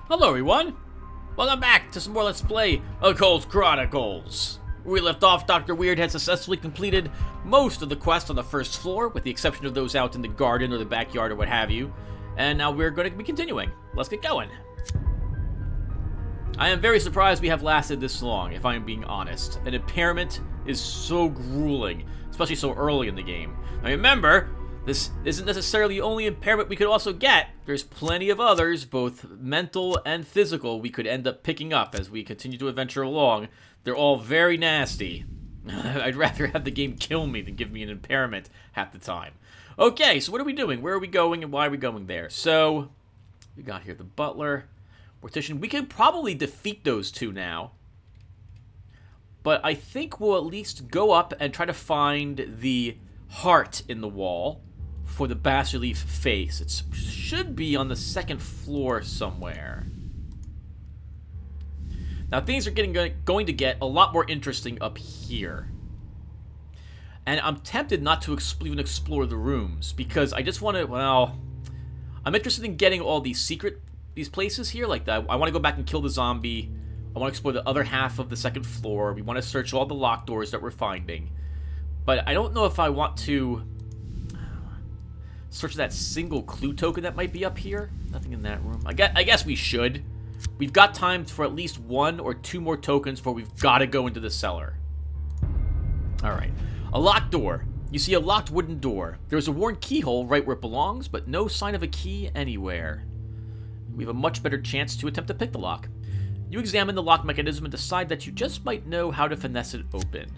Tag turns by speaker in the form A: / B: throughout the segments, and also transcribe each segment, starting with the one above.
A: Hello everyone! Welcome back to some more Let's Play Occult Chronicles. Where we left off, Dr. Weird had successfully completed most of the quests on the first floor, with the exception of those out in the garden or the backyard or what have you. And now we're going to be continuing. Let's get going. I am very surprised we have lasted this long, if I am being honest. An impairment is so grueling, especially so early in the game. Now remember, this isn't necessarily the only impairment we could also get. There's plenty of others, both mental and physical, we could end up picking up as we continue to adventure along. They're all very nasty. I'd rather have the game kill me than give me an impairment half the time. Okay, so what are we doing? Where are we going and why are we going there? So, we got here the butler, mortician. We could probably defeat those two now. But I think we'll at least go up and try to find the heart in the wall for the bas-relief face. It should be on the second floor somewhere. Now things are going to get a lot more interesting up here. And I'm tempted not to even explore the rooms, because I just want to, well, I'm interested in getting all these places here, like that. I want to go back and kill the zombie. I want to explore the other half of the second floor. We want to search all the locked doors that we're finding. But I don't know if I want to search that single clue token that might be up here. Nothing in that room. I guess we should. We've got time for at least 1 or 2 more tokens before we've got to go into the cellar. Alright. A locked door. You see a locked wooden door. There's a worn keyhole right where it belongs, but no sign of a key anywhere. We have a much better chance to attempt to pick the lock. You examine the lock mechanism and decide that you just might know how to finesse it open.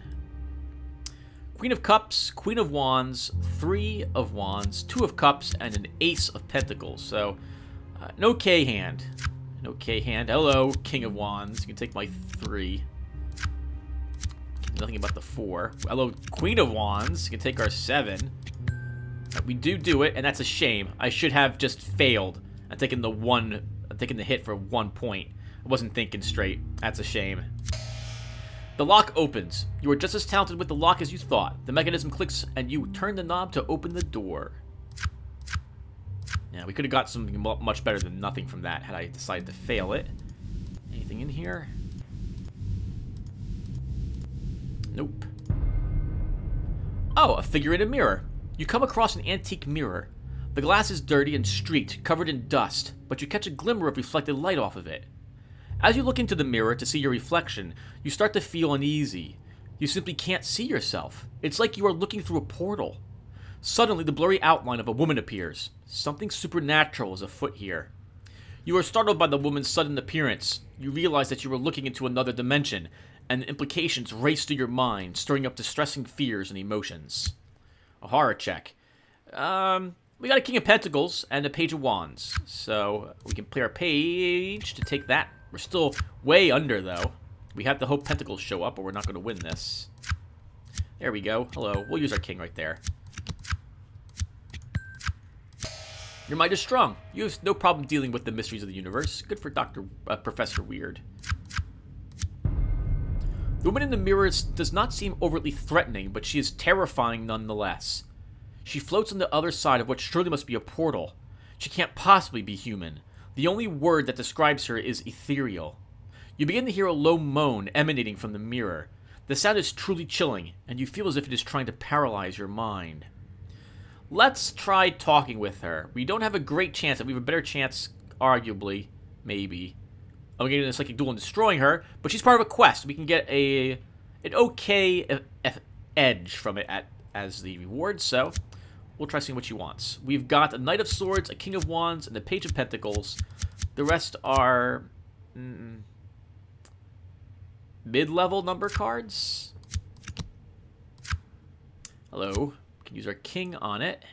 A: Queen of Cups, Queen of Wands, 3 of Wands, 2 of Cups, and an Ace of Pentacles. So, an okay hand. An okay hand. Hello, King of Wands. You can take my 3. Nothing about the 4. Hello, Queen of Wands. You can take our 7. We do it, and that's a shame. I should have just failed and taken the hit for 1 point. I wasn't thinking straight. That's a shame. The lock opens. You are just as talented with the lock as you thought. The mechanism clicks, and you turn the knob to open the door. Yeah, we could have got something much better than nothing from that had I decided to fail it. Anything in here? Nope. Oh, a figure in a mirror. You come across an antique mirror. The glass is dirty and streaked, covered in dust, but you catch a glimmer of reflected light off of it. As you look into the mirror to see your reflection, you start to feel uneasy. You simply can't see yourself. It's like you are looking through a portal. Suddenly, the blurry outline of a woman appears. Something supernatural is afoot here. You are startled by the woman's sudden appearance. You realize that you are looking into another dimension, and the implications race through your mind, stirring up distressing fears and emotions. A horror check. We got a King of Pentacles and a Page of Wands, so we can play our page to take that. We're still way under, though. We have to hope Pentacles show up, or we're not going to win this. There we go. Hello. We'll use our King right there. Your might is strong. You have no problem dealing with the mysteries of the universe. Good for Professor Weird. The woman in the mirror does not seem overtly threatening, but she is terrifying nonetheless. She floats on the other side of what surely must be a portal. She can't possibly be human. The only word that describes her is ethereal. You begin to hear a low moan emanating from the mirror. The sound is truly chilling, and you feel as if it is trying to paralyze your mind. Let's try talking with her. We don't have a great chance. We have a better chance, arguably, maybe, of getting a psychic duel and destroying her, but she's part of a quest. We can get an okay edge from it as the reward, so we'll try seeing what she wants. We've got a Knight of Swords, a King of Wands, and a Page of Pentacles. The rest are mid-level number cards. Hello. We can use our King on it.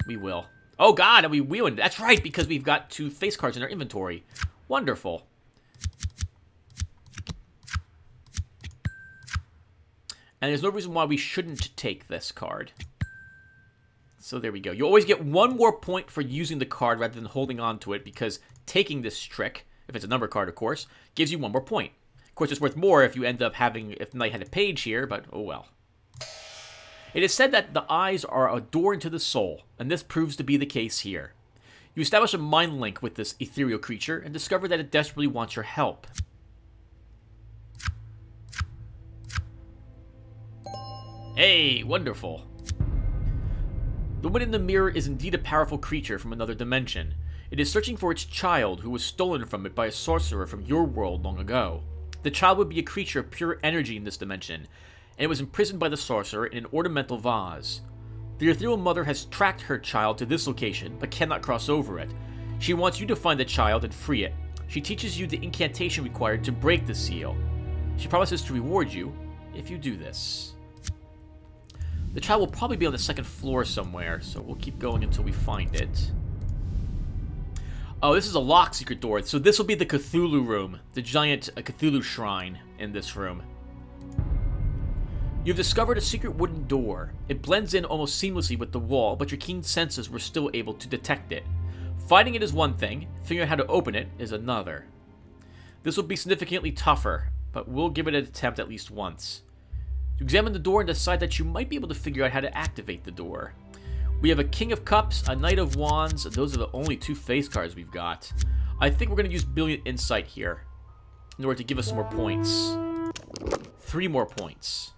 A: We will. Oh god, and we win. That's right, because we've got 2 face cards in our inventory. Wonderful. And there's no reason why we shouldn't take this card. So there we go. You always get 1 more point for using the card rather than holding on to it, because taking this trick, if it's a number card, of course, gives you 1 more point. Of course, it's worth more if you end up having, if the knight had a page here, but oh well. It is said that the eyes are a door into the soul, and this proves to be the case here. You establish a mind link with this ethereal creature and discover that it desperately wants your help. Hey, wonderful. The woman in the mirror is indeed a powerful creature from another dimension. It is searching for its child, who was stolen from it by a sorcerer from your world long ago. The child would be a creature of pure energy in this dimension, and it was imprisoned by the sorcerer in an ornamental vase. The ethereal mother has tracked her child to this location, but cannot cross over it. She wants you to find the child and free it. She teaches you the incantation required to break the seal. She promises to reward you if you do this. The child will probably be on the second floor somewhere, so we'll keep going until we find it. Oh, this is a locked secret door, so this will be the Cthulhu room, the giant Cthulhu shrine in this room. You've discovered a secret wooden door. It blends in almost seamlessly with the wall, but your keen senses were still able to detect it. Finding it is one thing, figuring out how to open it is another. This will be significantly tougher, but we'll give it an attempt at least once. You examine the door and decide that you might be able to figure out how to activate the door. We have a King of Cups, a Knight of Wands. Those are the only two face cards we've got. I think we're going to use Brilliant Insight here in order to give us some more points. 3 more points.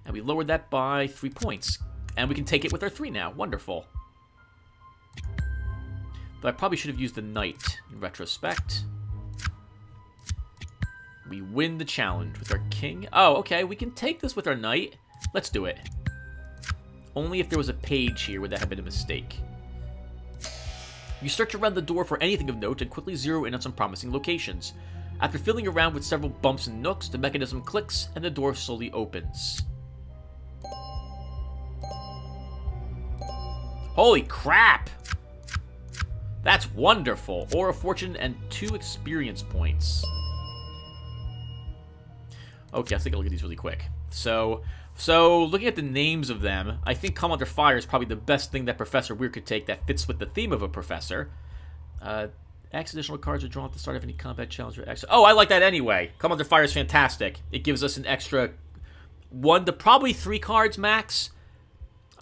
A: And we lowered that by 3 points. And we can take it with our 3 now. Wonderful. But I probably should have used the Knight in retrospect. We win the challenge with our King. Oh, okay. We can take this with our Knight. Let's do it. Only if there was a page here would that have been a mistake. You search around the door for anything of note and quickly zero in on some promising locations. After fiddling around with several bumps and nooks, the mechanism clicks and the door slowly opens. Holy crap! That's wonderful. Aura Fortune and 2 experience points. Okay, let's take a look at these really quick. So looking at the names of them, I think Calm Under Fire is probably the best thing that Professor Weir could take that fits with the theme of a professor. X additional cards are drawn at the start of any combat challenge or X. Oh, I like that anyway. Calm Under Fire is fantastic. It gives us an extra 1 to probably 3 cards max.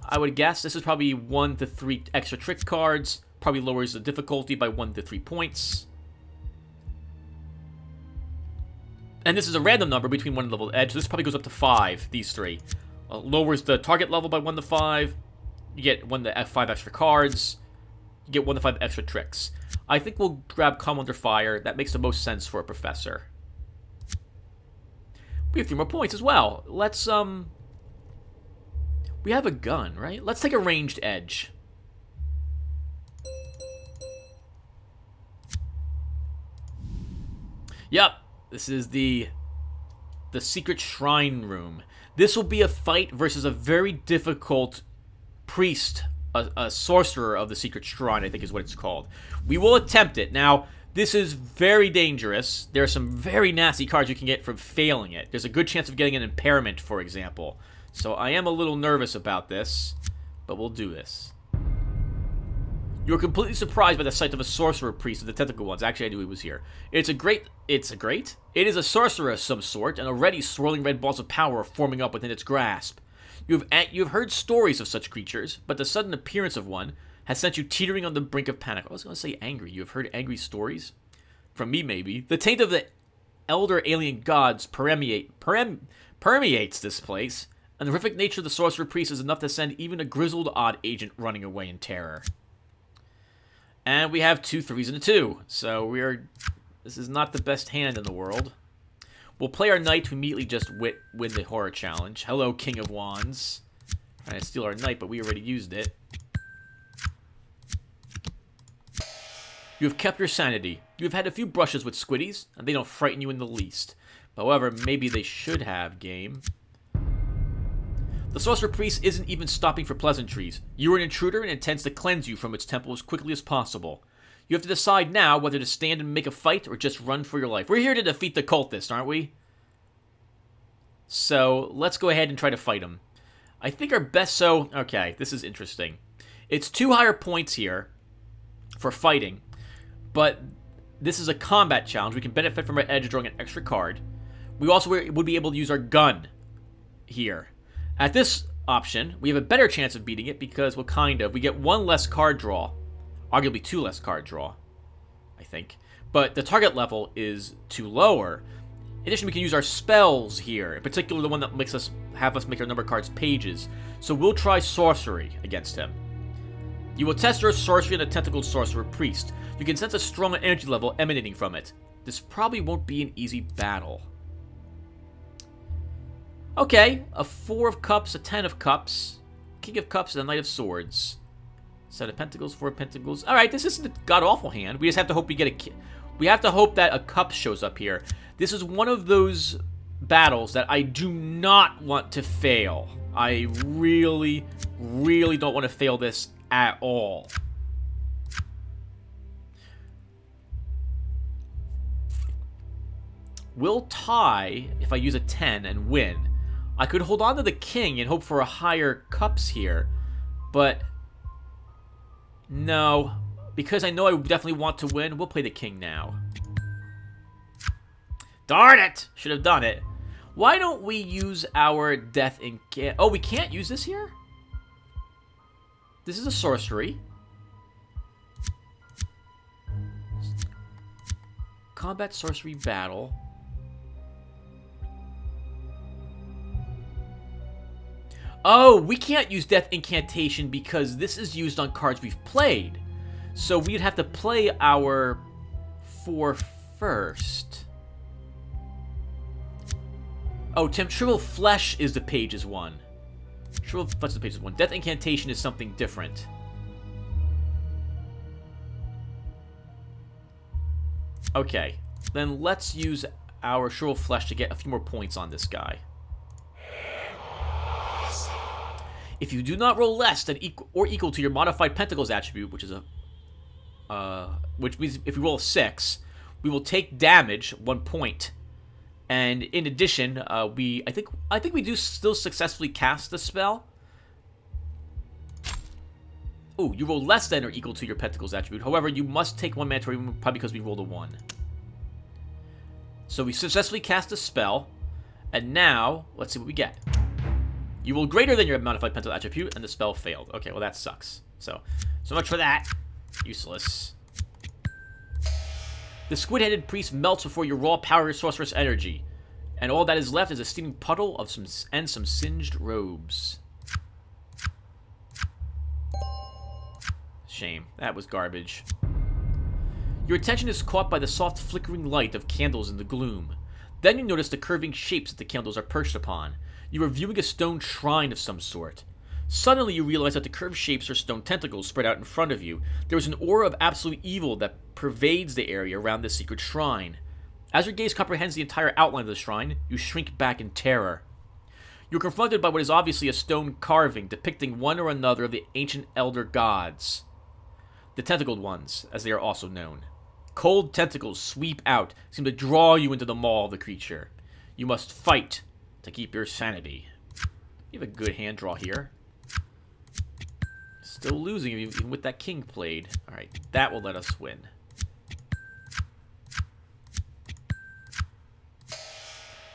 A: I would guess this is probably 1 to 3 extra trick cards. Probably lowers the difficulty by 1 to 3 points. And this is a random number between 1 and level edge. So this probably goes up to 5, these 3. Lowers the target level by 1 to 5. You get 1 to 5 extra cards. You get 1 to 5 extra tricks. I think we'll grab Calm Under Fire. That makes the most sense for a professor. We have 3 more points as well. Let's, we have a gun, right? Let's take a ranged edge. Yep. This is the secret shrine room. This will be a fight versus a very difficult priest, a sorcerer of the secret shrine, I think is what it's called. We will attempt it. Now, this is very dangerous. There are some very nasty cards you can get from failing it. There's a good chance of getting an impairment, for example. So I am a little nervous about this, but we'll do this. You're completely surprised by the sight of a sorcerer priest with the tentacle ones. Actually, I knew he was here. It is a sorcerer of some sort, and already swirling red balls of power are forming up within its grasp. You've heard stories of such creatures, but the sudden appearance of one has sent you teetering on the brink of panic. I was going to say angry. You have heard angry stories? From me, maybe. The taint of the elder alien gods permeates this place, and the horrific nature of the sorcerer priest is enough to send even a grizzled odd agent running away in terror. And we have 2 3s and a 2. So this is not the best hand in the world. We'll play our Knight to immediately just win the horror challenge. Hello, King of Wands. Trying to steal our Knight, but we already used it. You have kept your sanity. You have had a few brushes with squiddies, and they don't frighten you in the least. However, maybe they should have, game. The Sorcerer Priest isn't even stopping for pleasantries. You are an intruder and intends to cleanse you from its temple as quickly as possible. You have to decide now whether to stand and make a fight or just run for your life. We're here to defeat the cultist, aren't we? So, let's go ahead and try to fight him. I think our best... okay, this is interesting. It's 2 higher points here for fighting, but this is a combat challenge. We can benefit from our edge drawing an extra card. We also would be able to use our gun here. At this option, we have a better chance of beating it because, well, kind of. We get 1 less card draw. Arguably 2 less card draw, I think. But the target level is too lower. In addition, we can use our spells here, in particular the one that makes us have us make our number cards pages. So we'll try sorcery against him. You will test your sorcery on a tentacled sorcerer priest. You can sense a strong energy level emanating from it. This probably won't be an easy battle. Okay, a 4 of cups, a 10 of cups, king of cups, and a knight of swords. Set of pentacles, 4 of pentacles. All right, this isn't a god-awful hand. We just have to hope we get a... We have to hope that a cup shows up here. This is one of those battles that I do not want to fail. I really, really don't want to fail this at all. We'll tie if I use a 10 and win. I could hold on to the king and hope for a higher cups here, but no, because I know I definitely want to win, we'll play the king now. Darn it! Should have done it. Why don't we use our death in... Oh, we can't use this here? This is a sorcery. Combat sorcery battle. Oh, we can't use Death Incantation because this is used on cards we've played. So we'd have to play our 4 first. Oh, Shriveled Flesh is the pages one. Shriveled Flesh is the pages one. Death Incantation is something different. Okay, then let's use our Shriveled Flesh to get a few more points on this guy. If you do not roll less than equal to your modified Pentacles attribute, which is which means if we roll a 6, we will take damage 1 point. And in addition, I think we do still successfully cast the spell. Oh, you roll less than or equal to your Pentacles attribute. However, you must take 1 mandatory, probably because we rolled a 1. So we successfully cast a spell, and now let's see what we get. You roll greater than your modified Pentacles attribute, and the spell failed. Okay, well that sucks. So much for that. Useless. The squid-headed priest melts before your raw power sorceress energy, and all that is left is a steaming puddle of some singed robes. Shame. That was garbage. Your attention is caught by the soft flickering light of candles in the gloom. Then you notice the curving shapes that the candles are perched upon. You are viewing a stone shrine of some sort. Suddenly you realize that the curved shapes are stone tentacles spread out in front of you. There is an aura of absolute evil that pervades the area around this secret shrine. As your gaze comprehends the entire outline of the shrine, you shrink back in terror. You are confronted by what is obviously a stone carving depicting one or another of the ancient elder gods. The tentacled ones, as they are also known. Cold tentacles sweep out, seem to draw you into the maw of the creature. You must fight to keep your sanity. You have a good hand draw here. Still losing even with that king played. Alright, that will let us win.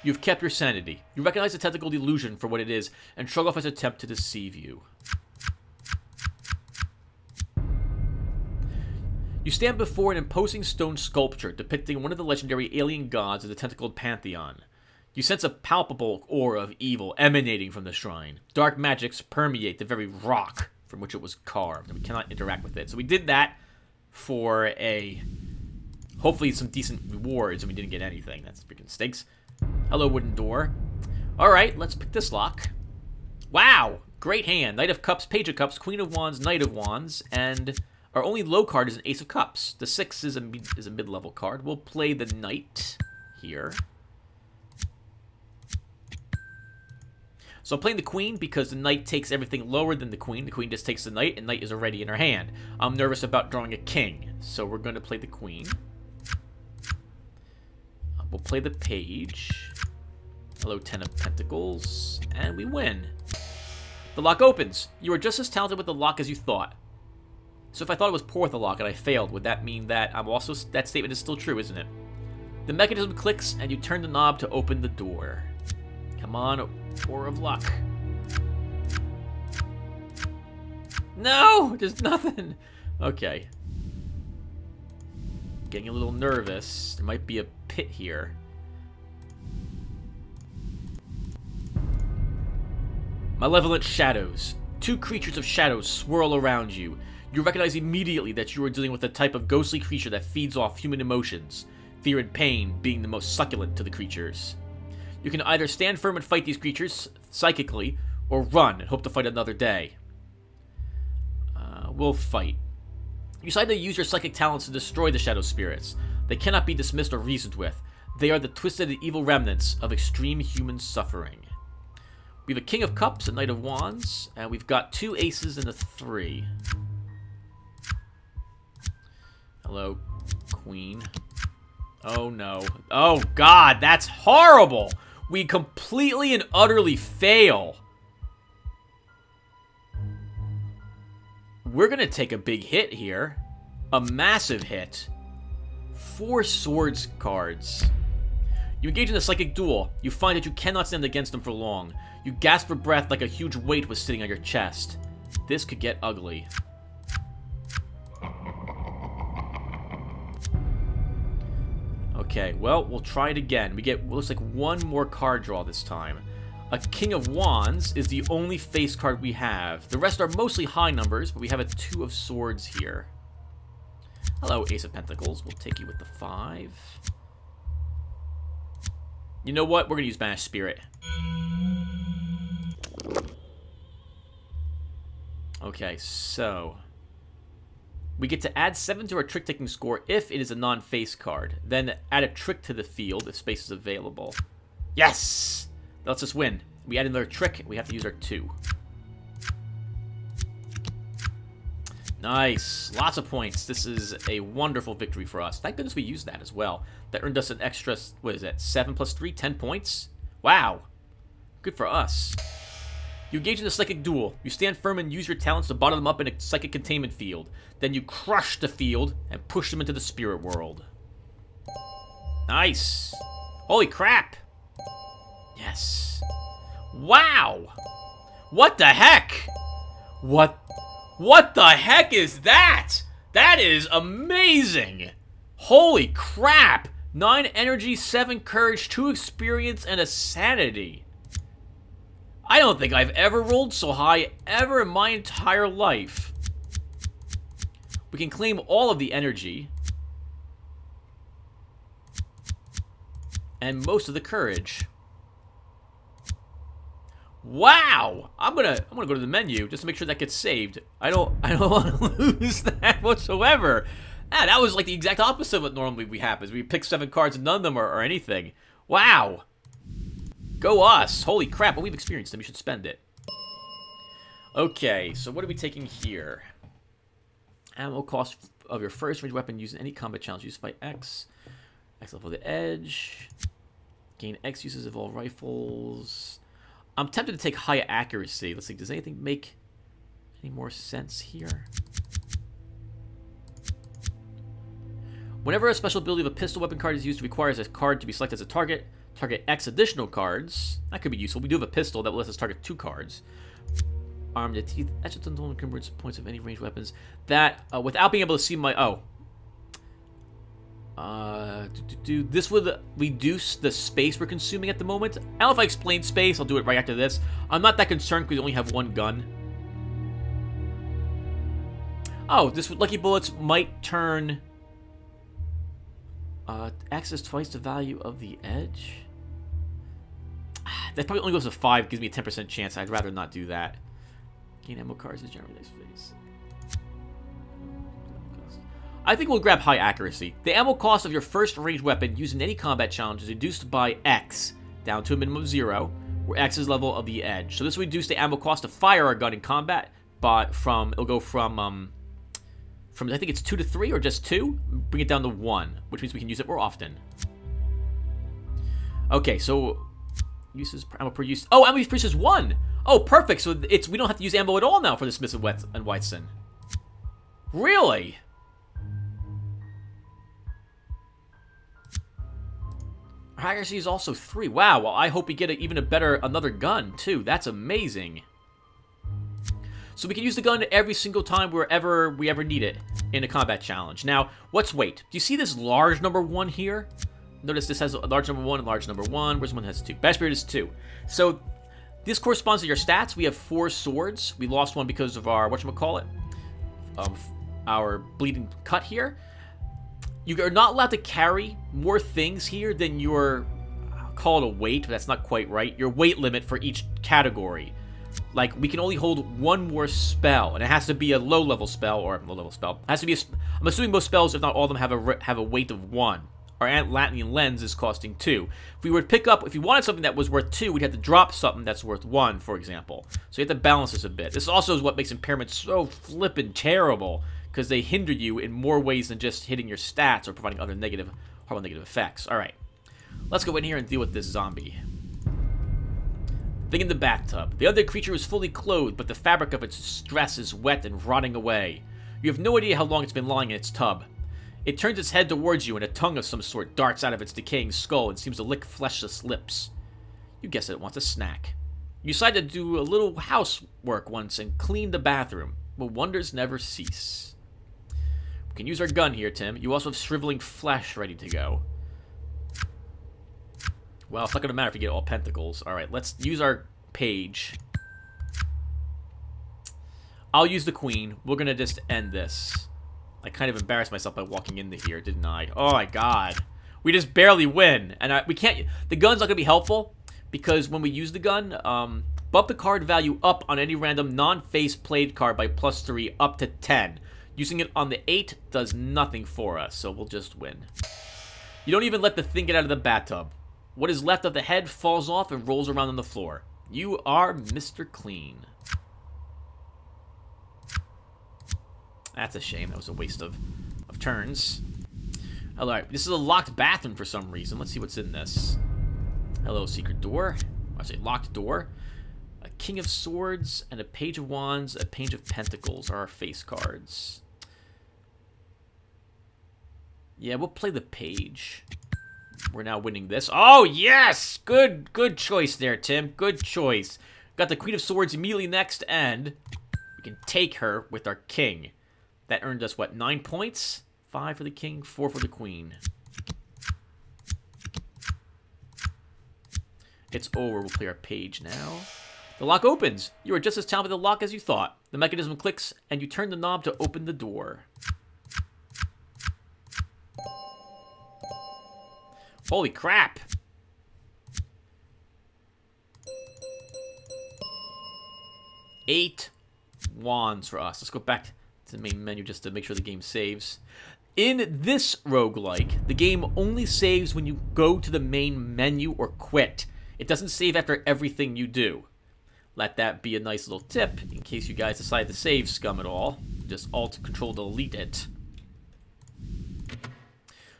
A: You've kept your sanity. You recognize the tentacled illusion for what it is, and shrug off its attempt to deceive you. You stand before an imposing stone sculpture depicting one of the legendary alien gods of the tentacled pantheon. You sense a palpable aura of evil emanating from the shrine. Dark magics permeate the very rock from which it was carved, and we cannot interact with it. So we did that for hopefully some decent rewards, and we didn't get anything. That's freaking stinks. Hello, wooden door. Alright, let's pick this lock. Wow! Great hand. Knight of Cups, Page of Cups, Queen of Wands, Knight of Wands, and our only low card is an Ace of Cups. The 6 is a mid-level card. We'll play the Knight here. So I'm playing the Queen because the Knight takes everything lower than the Queen. The Queen just takes the Knight, and Knight is already in her hand. I'm nervous about drawing a King, so we're going to play the Queen. We'll play the Page. Hello, 10 of Pentacles. And we win. The lock opens. You are just as talented with the lock as you thought. So if I thought it was poor with the lock and I failed, would that mean that that statement is still true, isn't it? The mechanism clicks, and you turn the knob to open the door. Come on, Aura of Luck. No! There's nothing! Okay. Getting a little nervous. There might be a pit here. Malevolent shadows. 2 creatures of shadows swirl around you. You recognize immediately that you are dealing with a type of ghostly creature that feeds off human emotions, fear and pain being the most succulent to the creatures. You can either stand firm and fight these creatures psychically, or run and hope to fight another day. We'll fight. You decide to use your psychic talents to destroy the shadow spirits. They cannot be dismissed or reasoned with. They are the twisted and evil remnants of extreme human suffering. We have a King of Cups, a Knight of Wands, and we've got 2 aces and a 3. Hello, Queen. Oh no. Oh god, that's horrible! We completely and utterly fail. We're gonna take a big hit here. A massive hit. 4 swords cards. You engage in a psychic duel. You find that you cannot stand against them for long. You gasp for breath like a huge weight was sitting on your chest. This could get ugly. Okay, well, we'll try it again. We get, looks like 1 more card draw this time. A King of Wands is the only face card we have. The rest are mostly high numbers, but we have a 2 of Swords here. Hello, Ace of Pentacles. We'll take you with the 5. You know what? We're going to use Banished Spirit. Okay, so we get to add 7 to our trick-taking score if it is a non-face card. Then add a trick to the field if space is available. Yes! That lets us win. We add another trick. We have to use our 2. Nice. Lots of points. This is a wonderful victory for us. Thank goodness we used that as well. That earned us an extra, what is that, 7 plus 3? 10 points? Wow. Good for us. You engage in a psychic duel. You stand firm and use your talents to bottle them up in a psychic containment field. Then you crush the field and push them into the spirit world. Nice. Holy crap. Yes. Wow. What the heck? What the heck is that? That is amazing. Holy crap. 9 energy, 7 courage, 2 experience, and a sanity. I don't think I've ever rolled so high ever in my entire life. We can claim all of the energy. And most of the courage. Wow! I'm gonna go to the menu just to make sure that gets saved. I don't want to lose that whatsoever. Ah, that was like the exact opposite of what normally happens. We pick 7 cards and none of them are anything. Wow! Go us! Holy crap! Well, we've experienced them. We should spend it. Okay, so what are we taking here? Ammo cost of your first range weapon used in any combat challenge used by X. X level of the edge. Gain X uses of all rifles. I'm tempted to take high accuracy. Let's see, does anything make any more sense here? Whenever a special ability of a pistol weapon card is used, it requires a card to be selected as a target. Target X additional cards. That could be useful. We do have a pistol that will let us target 2 cards. Armed to teeth. Etch it until encumbrance points of any ranged weapons. That, without being able to see my... this would reduce the space we're consuming at the moment. I don't know if I explained space. I'll do it right after this. I'm not that concerned because we only have 1 gun. Oh, this Lucky Bullets might turn... X is twice the value of the edge? That probably only goes to 5. Gives me a 10% chance. I'd rather not do that. Gain ammo cards is generally nice face. I think we'll grab high accuracy. The ammo cost of your first ranged weapon used in any combat challenge is reduced by X, down to a minimum of 0, where X is level of the edge. So this will reduce the ammo cost to fire our gun in combat, but it'll go from I think it's 2 to 3 or just 2, bring it down to 1, which means we can use it more often. Okay, so uses ammo per use. Oh, ammo per use is 1. Oh, perfect. So we don't have to use ammo at all now for the Smith and Whiteson. Really? Accuracy is also 3. Wow. Well, I hope we get another gun too. That's amazing. So we can use the gun every single time wherever we ever need it in a combat challenge. Now, what's weight? Do you see this large number 1 here? Notice this has a large number 1 and large number 1. Where's one that has 2? Bad Spirit is 2. So this corresponds to your stats. We have 4 swords. We lost one because of our, whatchamacallit, our bleeding cut here. You are not allowed to carry more things here than your, call it a weight, but that's not quite right, your weight limit for each category. Like, we can only hold 1 more spell, and it has to be a low-level spell, or a low-level spell. It has to be I'm assuming most spells, if not all of them, have a weight of 1. Our Atlantean Lens is costing 2. If we were to pick up, if we wanted something that was worth 2, we'd have to drop something that's worth 1, for example. So you have to balance this a bit. This also is what makes impairments so flippin' terrible, because they hinder you in more ways than just hitting your stats or providing other horrible negative effects. Alright, let's go in here and deal with this zombie. Thing in the bathtub. The other creature is fully clothed, but the fabric of its dress is wet and rotting away. You have no idea how long it's been lying in its tub. It turns its head towards you, and a tongue of some sort darts out of its decaying skull and seems to lick fleshless lips. You guess it wants a snack. You decide to do a little housework once and clean the bathroom, but wonders never cease. We can use our gun here, Tim. You also have shriveling flesh ready to go. Well, it's not going to matter if you get all pentacles. Alright, let's use our page. I'll use the queen. We're going to just end this. I kind of embarrassed myself by walking into here, didn't I? Oh my god. We just barely win. And we can't... The gun's not going to be helpful, because when we use the gun, bump the card value up on any random non-face played card by +3 up to 10. Using it on the 8 does nothing for us, so we'll just win. You don't even let the thing get out of the bathtub. What is left of the head falls off and rolls around on the floor. You are Mr. Clean. That's a shame. That was a waste of turns. Alright, this is a locked bathroom for some reason. Let's see what's in this. Hello, secret door. I say locked door. A King of Swords and a Page of Wands, a Page of Pentacles are our face cards. Yeah, we'll play the page. We're now winning this. Oh, yes! Good choice there, Tim. Good choice. Got the Queen of Swords immediately next, and we can take her with our king. That earned us, what, 9 points? 5 for the king, 4 for the queen. It's over. We'll play our page now. The lock opens. You are just as talented with the lock as you thought. The mechanism clicks, and you turn the knob to open the door. Holy crap! Eight wands for us. Let's go back to the main menu just to make sure the game saves. In this roguelike, the game only saves when you go to the main menu or quit. It doesn't save after everything you do. Let that be a nice little tip in case you guys decide to save scum at all. Just Alt-Control-Delete it.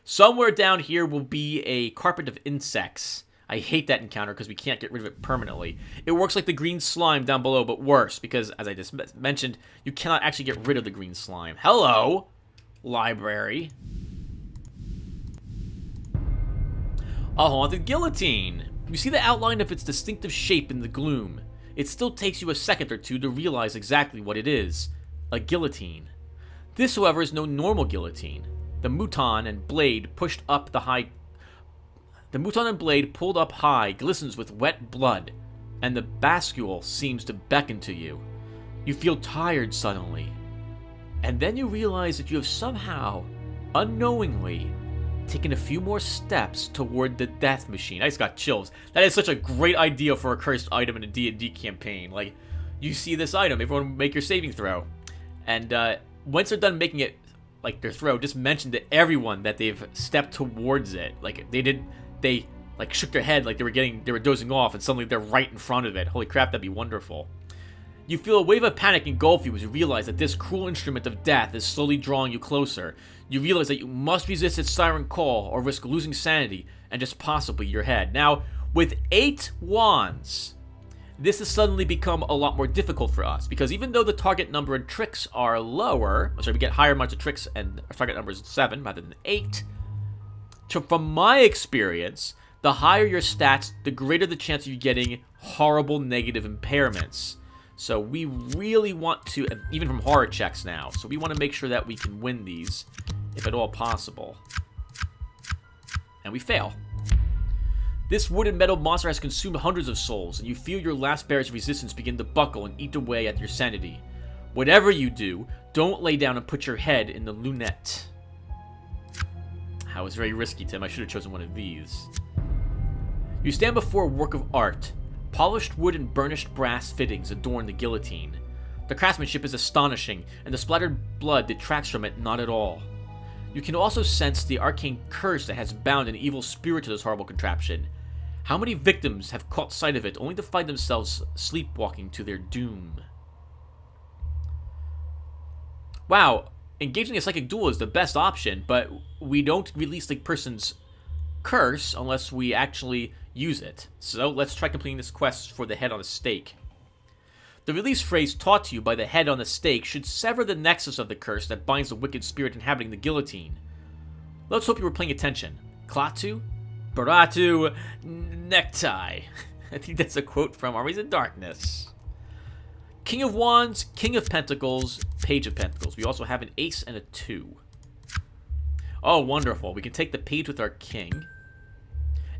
A: Somewhere down here will be a carpet of insects. I hate that encounter because we can't get rid of it permanently. It works like the green slime down below, but worse, because, as I just mentioned, you cannot actually get rid of the green slime. Hello, library. A haunted guillotine. You see the outline of its distinctive shape in the gloom. It still takes you a second or two to realize exactly what it is. A guillotine. This, however, is no normal guillotine. The mouton and blade pulled up high glistens with wet blood, and the bascule seems to beckon to you. You feel tired suddenly, and then you realize that you have somehow, unknowingly, taken a few more steps toward the death machine. I just got chills. That is such a great idea for a cursed item in a D&D campaign. Like, you see this item, everyone make your saving throw, and once they're done making it, like their throw, just mention to everyone that they've stepped towards it. Like they like shook their head like they were dozing off, and suddenly they're right in front of it. Holy crap, that'd be wonderful. You feel a wave of panic engulf you as you realize that this cruel instrument of death is slowly drawing you closer. You realize that you must resist its siren call or risk losing sanity and just possibly your head. Now, with 8 wands, this has suddenly become a lot more difficult for us, because even though the target number and tricks are lower, we get higher amounts of tricks and our target number is 7 rather than 8, from my experience, the higher your stats, the greater the chance of you getting horrible negative impairments. So we really want to, even from horror checks now, so we want to make sure that we can win these, if at all possible. And we fail. This wood and metal monster has consumed hundreds of souls, and you feel your last barriers of resistance begin to buckle and eat away at your sanity. Whatever you do, don't lay down and put your head in the lunette. That was very risky, Tim. I should have chosen one of these. You stand before a work of art. Polished wood and burnished brass fittings adorn the guillotine. The craftsmanship is astonishing, and the splattered blood detracts from it not at all. You can also sense the arcane curse that has bound an evil spirit to this horrible contraption. How many victims have caught sight of it only to find themselves sleepwalking to their doom? Wow, engaging a psychic duel is the best option, but we don't release the person's curse unless we actually use it. So let's try completing this quest for the head on a stake. The release phrase taught to you by the head on the stake should sever the nexus of the curse that binds the wicked spirit inhabiting the guillotine. Let's hope you were paying attention. Klaatu, Baratu, Necktie. I think that's a quote from Armies of Darkness. King of Wands, King of Pentacles, Page of Pentacles. We also have an ace and a 2. Oh, wonderful. We can take the page with our king.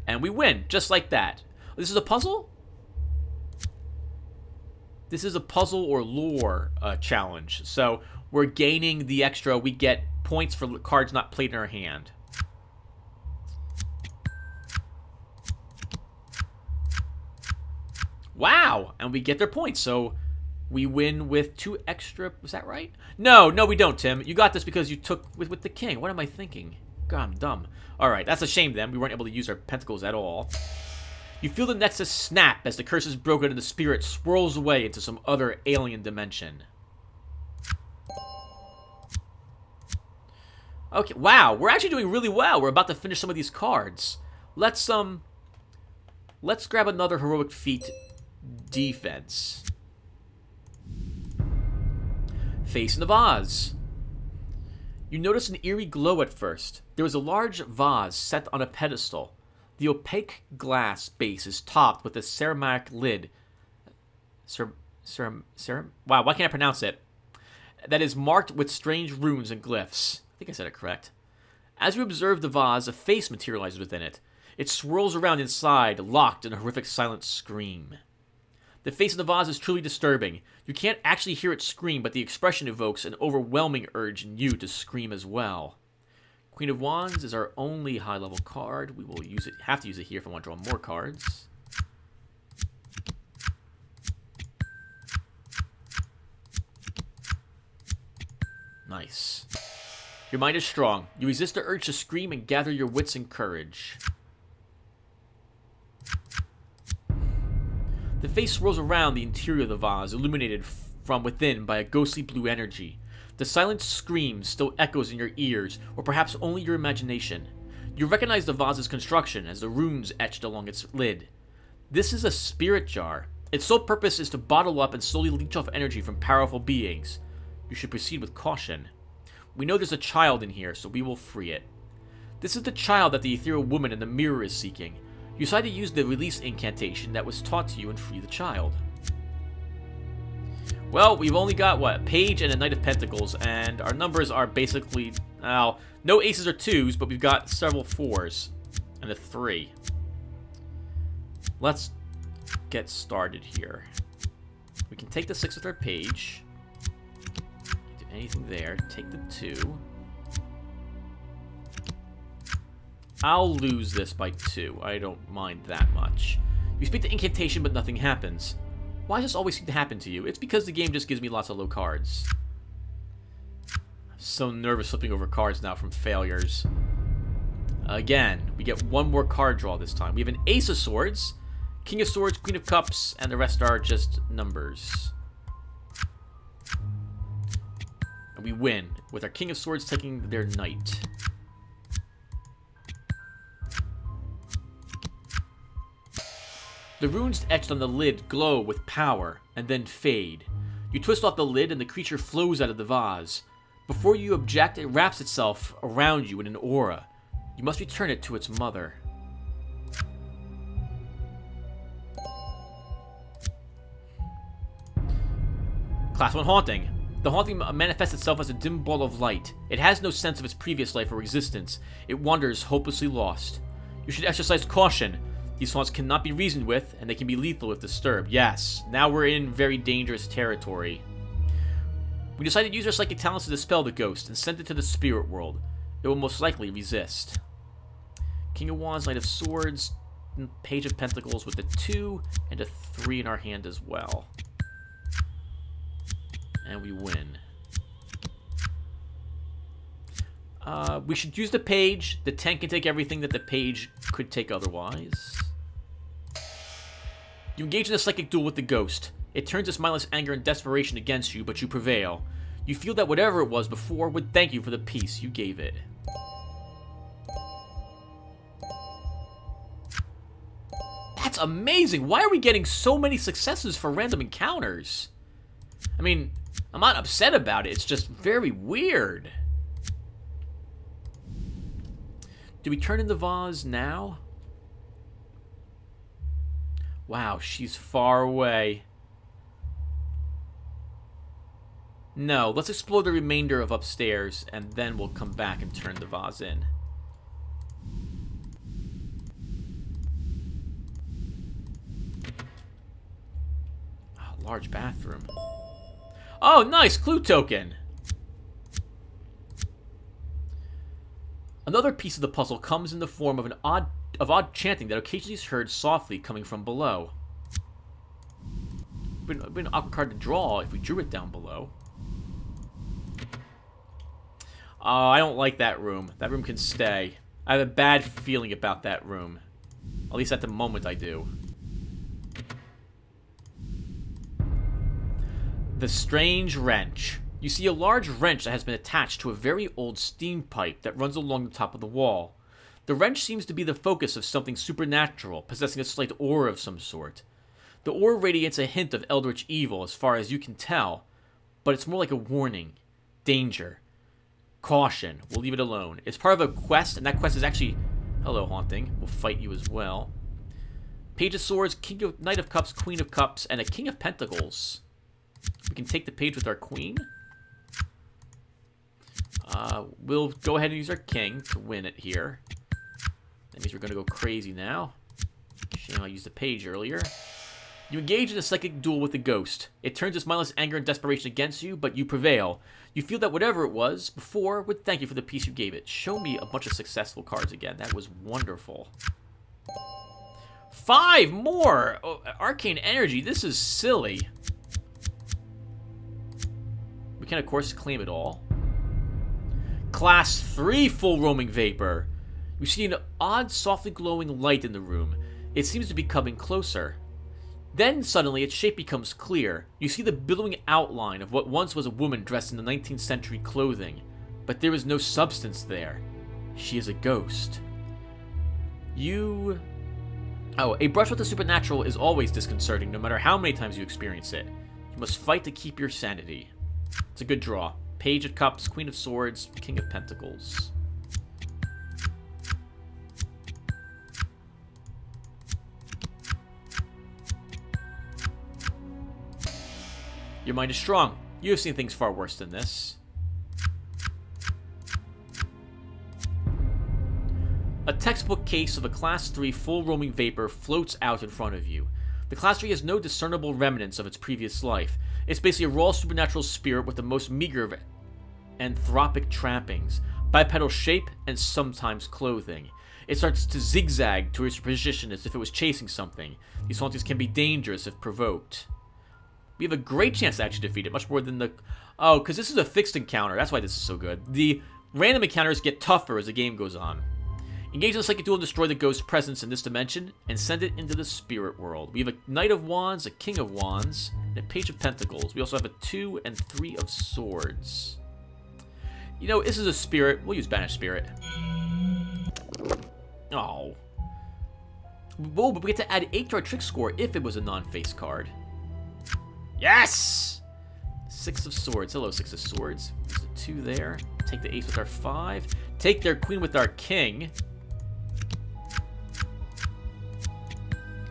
A: And we win, just like that. This is a puzzle? This is a puzzle or lore challenge. So we're gaining the extra. We get points for cards not played in our hand. Wow! And we get their points. So we win with 2 extra. Was that right? No, we don't, Tim. You got this because you took with the king. What am I thinking? God, I'm dumb. Alright, that's a shame then. We weren't able to use our pentacles at all. You feel the nexus snap as the curse is broken and the spirit swirls away into some other alien dimension. Okay, wow, we're actually doing really well. We're about to finish some of these cards. Let's grab another heroic feat defense. Face in the vase. You notice an eerie glow at first. There was a large vase set on a pedestal. The opaque glass base is topped with a ceramic lid. Wow, why can't I pronounce it? That is marked with strange runes and glyphs. I think I said it correct. As you observe the vase, a face materializes within it. It swirls around inside, locked in a horrific silent scream. The face of the vase is truly disturbing. You can't actually hear it scream, but the expression evokes an overwhelming urge in you to scream as well. Queen of Wands is our only high-level card. We will use it. Have to use it here if I want to draw more cards. Nice. Your mind is strong. You resist the urge to scream and gather your wits and courage. The face swirls around the interior of the vase, illuminated from within by a ghostly blue energy. The silent scream still echoes in your ears, or perhaps only your imagination. You recognize the vase's construction as the runes etched along its lid. This is a spirit jar. Its sole purpose is to bottle up and slowly leech off energy from powerful beings. You should proceed with caution. We know there's a child in here, so we will free it. This is the child that the ethereal woman in the mirror is seeking. You decide to use the release incantation that was taught to you and free the child. Well, we've only got, what, a page and a Knight of Pentacles, and our numbers are basically, no aces or 2s, but we've got several 4s and a 3. Let's get started here. We can take the 6 with our page. Can't do anything there. Take the 2. I'll lose this by 2. I don't mind that much. You speak the incantation, but nothing happens. Why does this always seem to happen to you? It's because the game just gives me lots of low cards. I'm so nervous flipping over cards now from failures. Again, we get one more card draw this time. We have an Ace of Swords, King of Swords, Queen of Cups, and the rest are just numbers. And we win, with our King of Swords taking their knight. The runes etched on the lid glow with power, and then fade. You twist off the lid and the creature flows out of the vase. Before you object, it wraps itself around you in an aura. You must return it to its mother. Class 1 Haunting. The haunting manifests itself as a dim ball of light. It has no sense of its previous life or existence. It wanders hopelessly lost. You should exercise caution. These haunts cannot be reasoned with, and they can be lethal if disturbed. Yes, now we're in very dangerous territory. We decided to use our psychic talents to dispel the ghost and send it to the spirit world. It will most likely resist. King of Wands, Knight of Swords, Page of Pentacles with a 2 and a 3 in our hand as well. And we win. We should use the page. The 10 can take everything that the page could take otherwise. You engage in a psychic duel with the ghost. It turns its mindless anger and desperation against you, but you prevail. You feel that whatever it was before would thank you for the peace you gave it. That's amazing! Why are we getting so many successes for random encounters? I mean, I'm not upset about it, it's just very weird. Do we turn in the vase now? Wow, she's far away. No, let's explore the remainder of upstairs, and then we'll come back and turn the vase in. Oh, large bathroom. Oh, nice! Clue token! Another piece of the puzzle comes in the form of odd chanting that occasionally is heard softly coming from below. Would be an awkward card to draw if we drew it down below. Oh, I don't like that room. That room can stay. I have a bad feeling about that room. At least at the moment I do. The Strange Wrench. You see a large wrench that has been attached to a very old steam pipe that runs along the top of the wall. The wrench seems to be the focus of something supernatural, possessing a slight aura of some sort. The aura radiates a hint of eldritch evil as far as you can tell, but it's more like a warning. Danger. Caution. We'll leave it alone. It's part of a quest, and that quest is actually... Hello, Haunting. We'll fight you as well. Page of Swords, Knight of Cups, Queen of Cups, and a King of Pentacles. We can take the page with our Queen. We'll go ahead and use our King to win it here. That means we're going to go crazy now. Shame I used the page earlier. You engage in a psychic duel with the ghost. It turns its mindless anger and desperation against you, but you prevail. You feel that whatever it was before would thank you for the peace you gave it. Show me a bunch of successful cards again. That was wonderful. 5 more! Oh, Arcane Energy, this is silly. We can, of course, claim it all. Class 3 Full Roaming Vapor. You see an odd, softly glowing light in the room. It seems to be coming closer. Then, suddenly, its shape becomes clear. You see the billowing outline of what once was a woman dressed in the 19th century clothing. But there is no substance there. She is a ghost. Oh, a brush with the supernatural is always disconcerting, no matter how many times you experience it. You must fight to keep your sanity. It's a good draw. Page of Cups, Queen of Swords, King of Pentacles. Your mind is strong. You have seen things far worse than this. A textbook case of a Class 3 Full Roaming Vapor floats out in front of you. The Class 3 has no discernible remnants of its previous life. It's basically a raw supernatural spirit with the most meager of anthropic trappings, bipedal shape, and sometimes clothing. It starts to zigzag towards your position as if it was chasing something. These hauntings can be dangerous if provoked. We have a great chance to actually defeat it, much more than the... Oh, because this is a fixed encounter. That's why this is so good. The random encounters get tougher as the game goes on. Engage in the psychic duel and destroy the ghost's presence in this dimension, and send it into the spirit world. We have a Knight of Wands, a King of Wands, and a Page of Pentacles. We also have a 2 and 3 of Swords. You know, this is a spirit. We'll use Banished Spirit. Oh. Whoa, but we get to add 8 to our trick score if it was a non-face card. Yes! 6 of Swords. Hello, 6 of Swords. There's a 2 there. Take the ace with our 5. Take their queen with our king.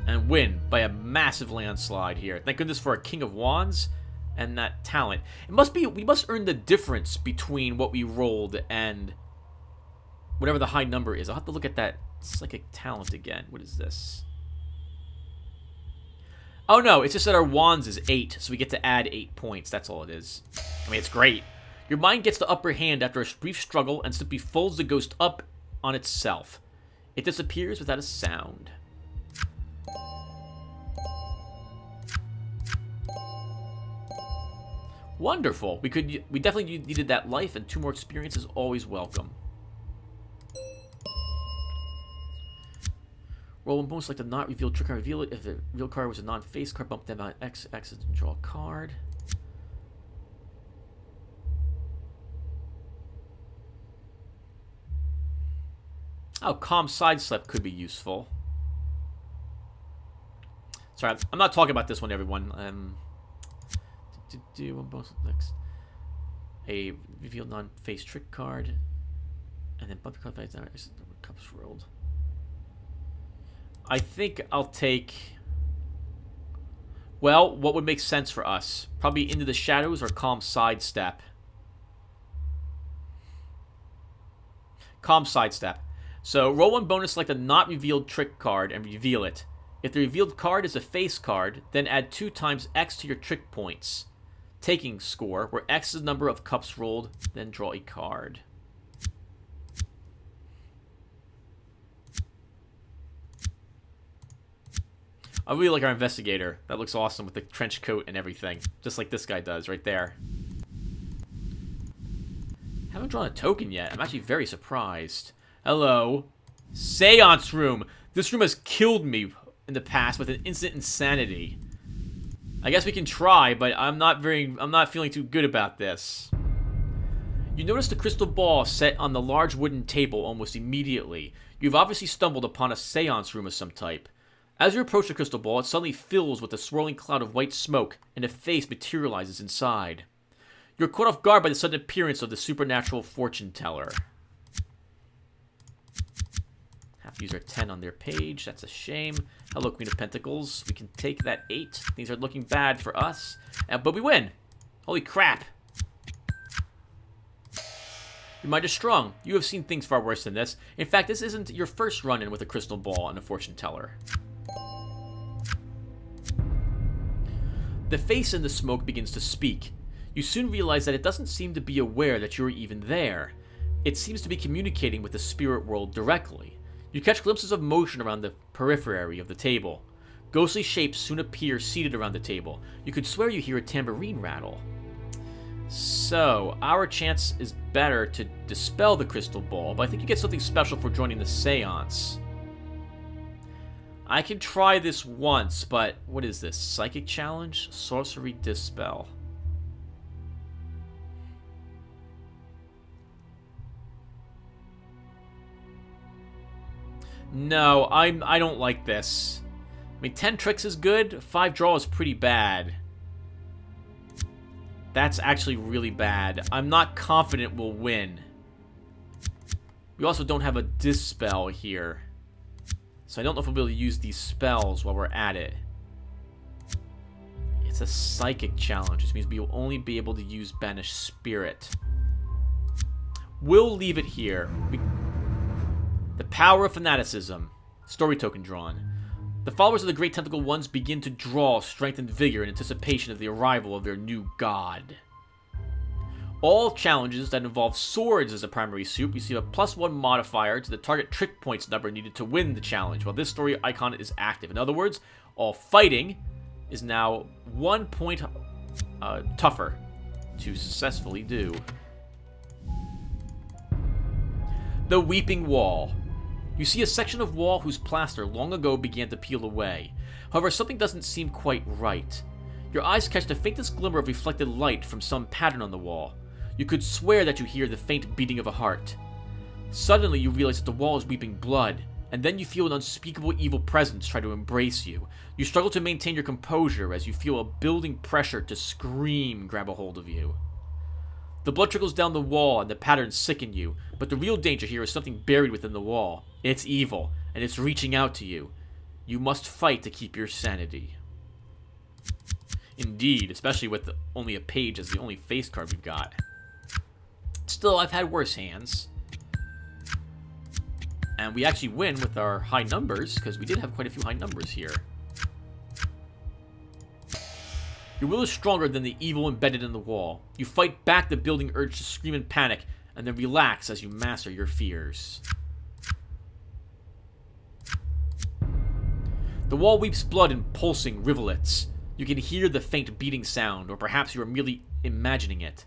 A: And win by a massive landslide here. Thank goodness for a King of Wands and that talent. It must be, we must earn the difference between what we rolled and whatever the high number is. I'll have to look at that psychic talent again. What is this? Oh no, it's just that our wands is 8, so we get to add 8 points. That's all it is. I mean, it's great. Your mind gets the upper hand after a brief struggle and simply folds the ghost up on itself. It disappears without a sound. Wonderful. We definitely needed that life, and 2 more experiences always welcome. Roll one bonus like the not revealed trick card. Reveal it if the real card was a non-face card. Bump them out X, and draw a card. Oh, calm sidestep could be useful. Sorry, I'm not talking about this one, everyone. One bonus next. A revealed non-face trick card, and then bump the card face down. Cups rolled. I think I'll take... Well, what would make sense for us? Probably Into the Shadows or Calm Sidestep. Calm Sidestep. So, roll one bonus like the not revealed trick card and reveal it. If the revealed card is a face card, then add 2 times X to your trick points. Taking score, where X is the number of cups rolled, then draw a card. I really like our investigator. That looks awesome with the trench coat and everything. Just like this guy does right there. Haven't drawn a token yet. I'm actually very surprised. Hello. Seance room. This room has killed me in the past with an instant insanity. I guess we can try, but I'm not feeling too good about this. You notice the crystal ball set on the large wooden table almost immediately. You've obviously stumbled upon a seance room of some type. As you approach the crystal ball, it suddenly fills with a swirling cloud of white smoke, and a face materializes inside. You're caught off guard by the sudden appearance of the supernatural fortune teller. Have to use our 10 on their page. That's a shame. Hello, Queen of Pentacles. We can take that 8. Things are looking bad for us. But we win. Holy crap. Your mind is strong. You have seen things far worse than this. In fact, this isn't your first run-in with a crystal ball and a fortune teller. The face in the smoke begins to speak. You soon realize that it doesn't seem to be aware that you're even there. It seems to be communicating with the spirit world directly. You catch glimpses of motion around the periphery of the table. Ghostly shapes soon appear seated around the table. You could swear you hear a tambourine rattle. So, our chance is better to dispel the crystal ball, but I think you get something special for joining the seance. I can try this once, but what is this? Psychic challenge? Sorcery dispel. No, I don't like this. I mean, 10 tricks is good. 5 draw is pretty bad. That's actually really bad. I'm not confident we'll win. We also don't have a dispel here. So I don't know if we'll be able to use these spells while we're at it. It's a psychic challenge, which means we will only be able to use Banish Spirit. We'll leave it here. The power of fanaticism. Story token drawn. The followers of the Great Tentacle Ones begin to draw strength and vigor in anticipation of the arrival of their new god. All challenges that involve swords as a primary suit receive a +1 modifier to the target trick points number needed to win the challenge, while this story icon is active. In other words, all fighting is now 1 point tougher to successfully do. The Weeping Wall. You see a section of wall whose plaster long ago began to peel away. However, something doesn't seem quite right. Your eyes catch the faintest glimmer of reflected light from some pattern on the wall. You could swear that you hear the faint beating of a heart. Suddenly, you realize that the wall is weeping blood, and then you feel an unspeakable evil presence try to embrace you. You struggle to maintain your composure as you feel a building pressure to scream grab a hold of you. The blood trickles down the wall and the patterns sicken you, but the real danger here is something buried within the wall. It's evil, and it's reaching out to you. You must fight to keep your sanity. Indeed, especially with only a page as the only face card we've got. Still, I've had worse hands. And we actually win with our high numbers, because we did have quite a few high numbers here. Your will is stronger than the evil embedded in the wall. You fight back the building urge to scream in panic, and then relax as you master your fears. The wall weeps blood in pulsing rivulets. You can hear the faint beating sound, or perhaps you are merely imagining it.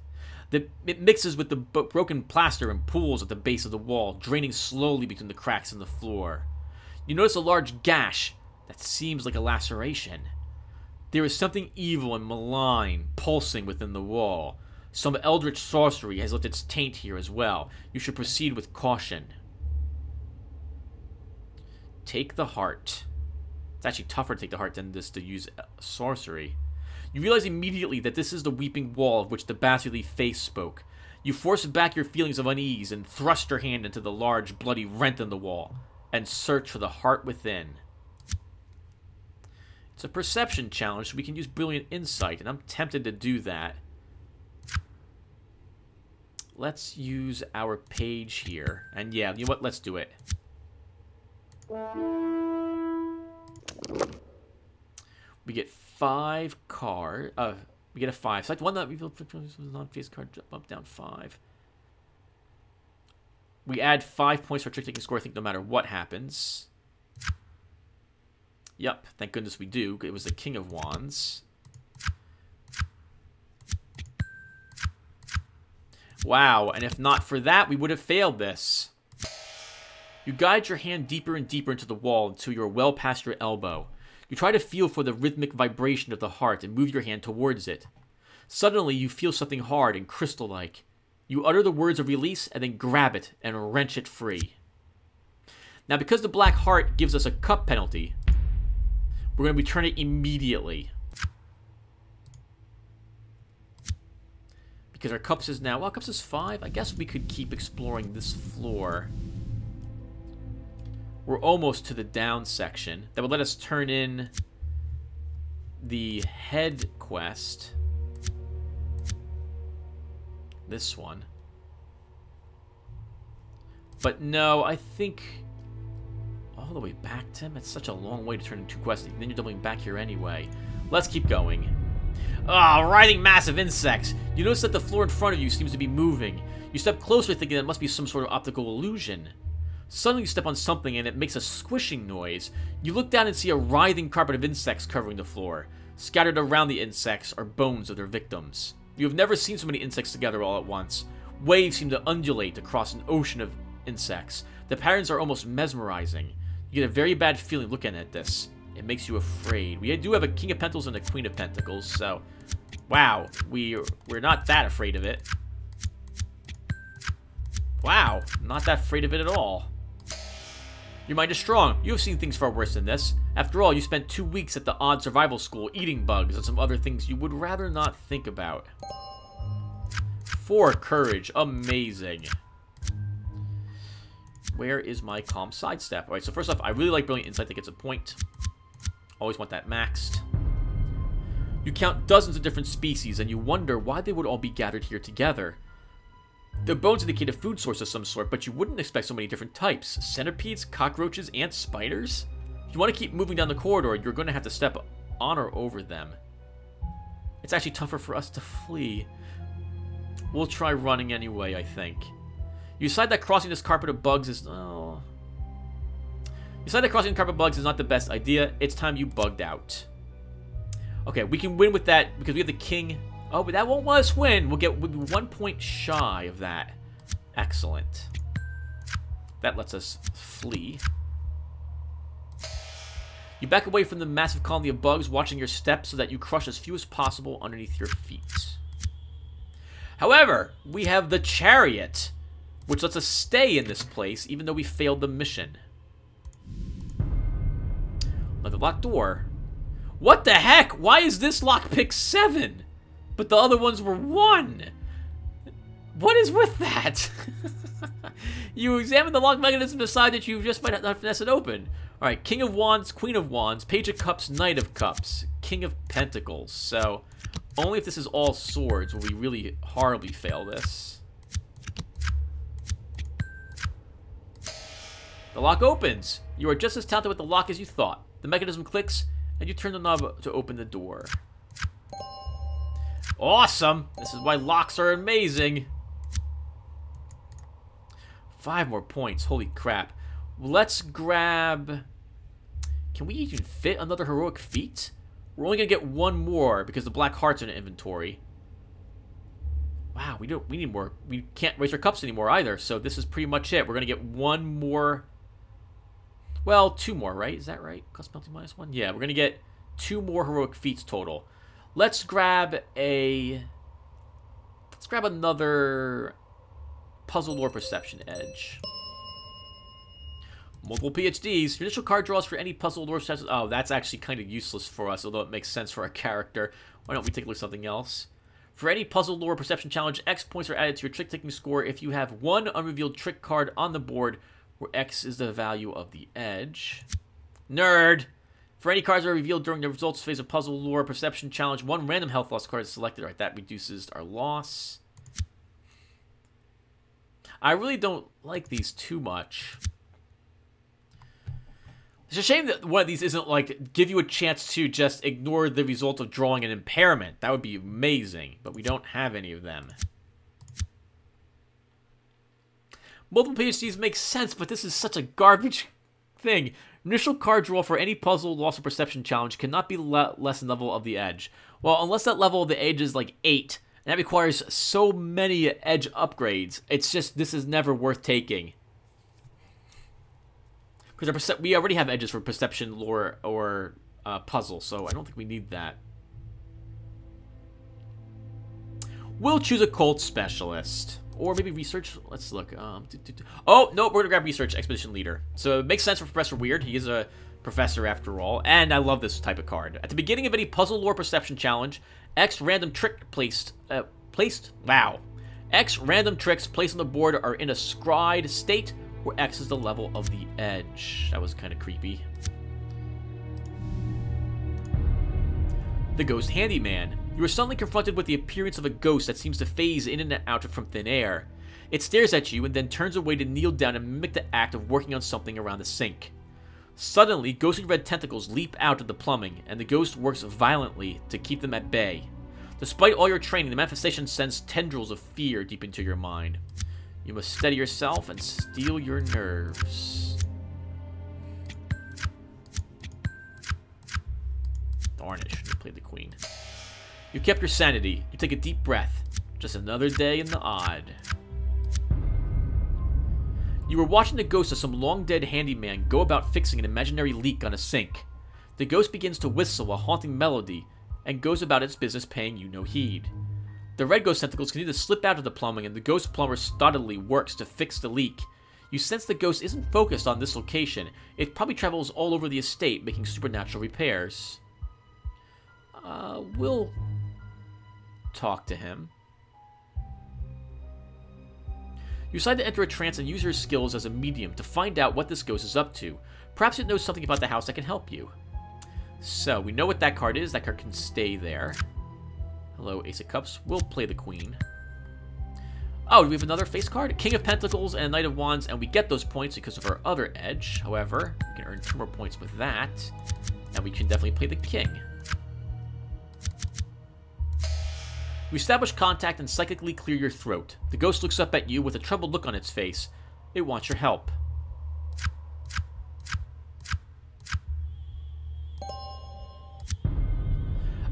A: It mixes with the broken plaster and pools at the base of the wall, draining slowly between the cracks in the floor. You notice a large gash that seems like a laceration. There is something evil and malign pulsing within the wall. Some eldritch sorcery has left its taint here as well. You should proceed with caution. Take the heart. It's actually tougher to take the heart than this to use sorcery. You realize immediately that this is the weeping wall of which the bastardly face spoke. You force back your feelings of unease and thrust your hand into the large bloody rent in the wall and search for the heart within. It's a perception challenge, so we can use Brilliant Insight, and I'm tempted to do that. Let's use our page here. And yeah, you know what? Let's do it. We get 5 cards. We get a 5. Select one that reveals non-face card. Jump up, down 5. We add 5 points for trick taking score, I think, no matter what happens. Yep, thank goodness we do. It was the King of Wands. Wow, and if not for that, we would have failed this. You guide your hand deeper and deeper into the wall until you are well past your elbow. You try to feel for the rhythmic vibration of the heart and move your hand towards it. Suddenly, you feel something hard and crystal-like. You utter the words of release and then grab it and wrench it free. Now, because the black heart gives us a cup penalty, we're going to return it immediately. Because our cups is now... Well, cups is 5. I guess we could keep exploring this floor. We're almost to the down section. That would let us turn in the head quest. This one. But no, I think... all the way back, Tim? It's such a long way to turn in 2 quests. Then you're doubling back here anyway. Let's keep going. Ah, writhing mass of insects. You notice that the floor in front of you seems to be moving. You step closer thinking that it must be some sort of optical illusion. Suddenly you step on something and it makes a squishing noise. You look down and see a writhing carpet of insects covering the floor. Scattered around the insects are bones of their victims. You have never seen so many insects together all at once. Waves seem to undulate across an ocean of insects. The patterns are almost mesmerizing. You get a very bad feeling looking at this. It makes you afraid. We do have a King of Pentacles and a Queen of Pentacles, so... wow, we're not that afraid of it. Wow, not that afraid of it at all. Your mind is strong. You have seen things far worse than this. After all, you spent 2 weeks at the odd survival school eating bugs and some other things you would rather not think about. 4 courage. Amazing. Where is my calm sidestep? Alright, so first off, I really like Brilliant Insight. I think it's a point. Always want that maxed. You count dozens of different species, and you wonder why they would all be gathered here together. The bones indicate a food source of some sort, but you wouldn't expect so many different types. Centipedes, cockroaches, ants, spiders? If you want to keep moving down the corridor, you're going to have to step on or over them. It's actually tougher for us to flee. We'll try running anyway, I think. You decide that crossing this carpet of bugs is... oh... you decide that crossing the carpet of bugs is not the best idea. It's time you bugged out. Okay, we can win with that because we have the king... oh, but that won't let us win. We'll be 1 point shy of that. Excellent. That lets us flee. You back away from the massive colony of bugs, watching your steps so that you crush as few as possible underneath your feet. However, we have the chariot, which lets us stay in this place even though we failed the mission. Another locked door. What the heck? Why is this lockpick 7? But the other ones were 1. What is with that? You examine the lock mechanism and decide that you just might not finesse it open. Alright, King of Wands, Queen of Wands, Page of Cups, Knight of Cups, King of Pentacles. So, only if this is all swords will we really horribly fail this. The lock opens. You are just as talented with the lock as you thought. The mechanism clicks, and you turn the knob to open the door. Awesome! This is why locks are amazing. 5 more points. Holy crap. Let's grab... Can we even fit another heroic feat? We're only going to get one more because the black heart's in inventory. Wow, we need more. We can't raise our cups anymore either, so this is pretty much it. We're going to get one more... Well, 2 more, right? Is that right? Cost penalty -1? Yeah, we're going to get 2 more heroic feats total. Let's grab a... Let's grab another puzzle lore perception edge. Multiple PhDs. Your initial card draws for any puzzle lore perception... Oh, that's actually kind of useless for us, although it makes sense for our character. Why don't we take a look at something else? For any puzzle lore perception challenge, X points are added to your trick-taking score if you have 1 unrevealed trick card on the board where X is the value of the edge. Nerd! For any cards that are revealed during the results phase of puzzle lore perception challenge, 1 random health loss card is selected. Alright, that reduces our loss. I really don't like these too much. It's a shame that one of these isn't, like, give you a chance to just ignore the result of drawing an impairment. That would be amazing, but we don't have any of them. Multiple PhDs make sense, but this is such a garbage thing. Initial card draw for any puzzle loss of perception challenge cannot be less than level of the edge. Well, unless that level of the edge is like 8, and that requires so many edge upgrades, it's just, this is never worth taking. Because we already have edges for perception, lore, or puzzle, so I don't think we need that. We'll choose Occult Specialist. Or maybe Research. Let's look. Oh, no, we're going to grab Research Expedition Leader. So it makes sense for Professor Weird. He is a professor after all. And I love this type of card. At the beginning of any puzzle lore perception challenge, X random trick placed. Wow. X random tricks placed on the board are in a scryed state where X is the level of the edge. That was kind of creepy. The Ghost Handyman. You are suddenly confronted with the appearance of a ghost that seems to phase in and out from thin air. It stares at you and then turns away to kneel down and mimic the act of working on something around the sink. Suddenly, ghostly red tentacles leap out of the plumbing, and the ghost works violently to keep them at bay. Despite all your training, the manifestation sends tendrils of fear deep into your mind. You must steady yourself and steel your nerves. Darn it, shouldn't have played the queen. You kept your sanity. You take a deep breath. Just another day in the odd. You were watching the ghost of some long-dead handyman go about fixing an imaginary leak on a sink. The ghost begins to whistle a haunting melody and goes about its business paying you no heed. The red ghost tentacles continue to slip out of the plumbing and the ghost plumber stolidly works to fix the leak. You sense the ghost isn't focused on this location. It probably travels all over the estate making supernatural repairs. We'll talk to him. You decide to enter a trance and use your skills as a medium to find out what this ghost is up to. Perhaps it knows something about the house that can help you. So, we know what that card is. That card can stay there. Hello, Ace of Cups. We'll play the Queen. Oh, do we have another face card? King of Pentacles and Knight of Wands, and we get those points because of our other edge. However, we can earn 2 more points with that. And we can definitely play the King. You establish contact and psychically clear your throat. The ghost looks up at you with a troubled look on its face. It wants your help.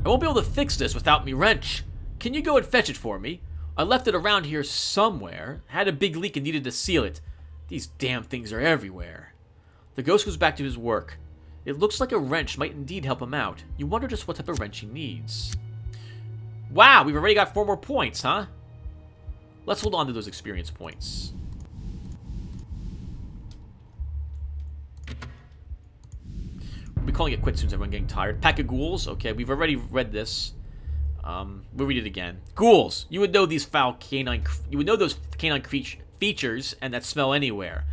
A: I won't be able to fix this without me wrench. Can you go and fetch it for me? I left it around here somewhere. Had a big leak and needed to seal it. These damn things are everywhere. The ghost goes back to his work. It looks like a wrench might indeed help him out. You wonder just what type of wrench he needs. Wow, we've already got 4 more points, huh? Let's hold on to those experience points. We'll be calling it quits soon, everyone getting tired. Pack of ghouls. Okay, we've already read this. We'll read it again. Ghouls. You would know these foul canine... You would know those canine features and that smell anywhere.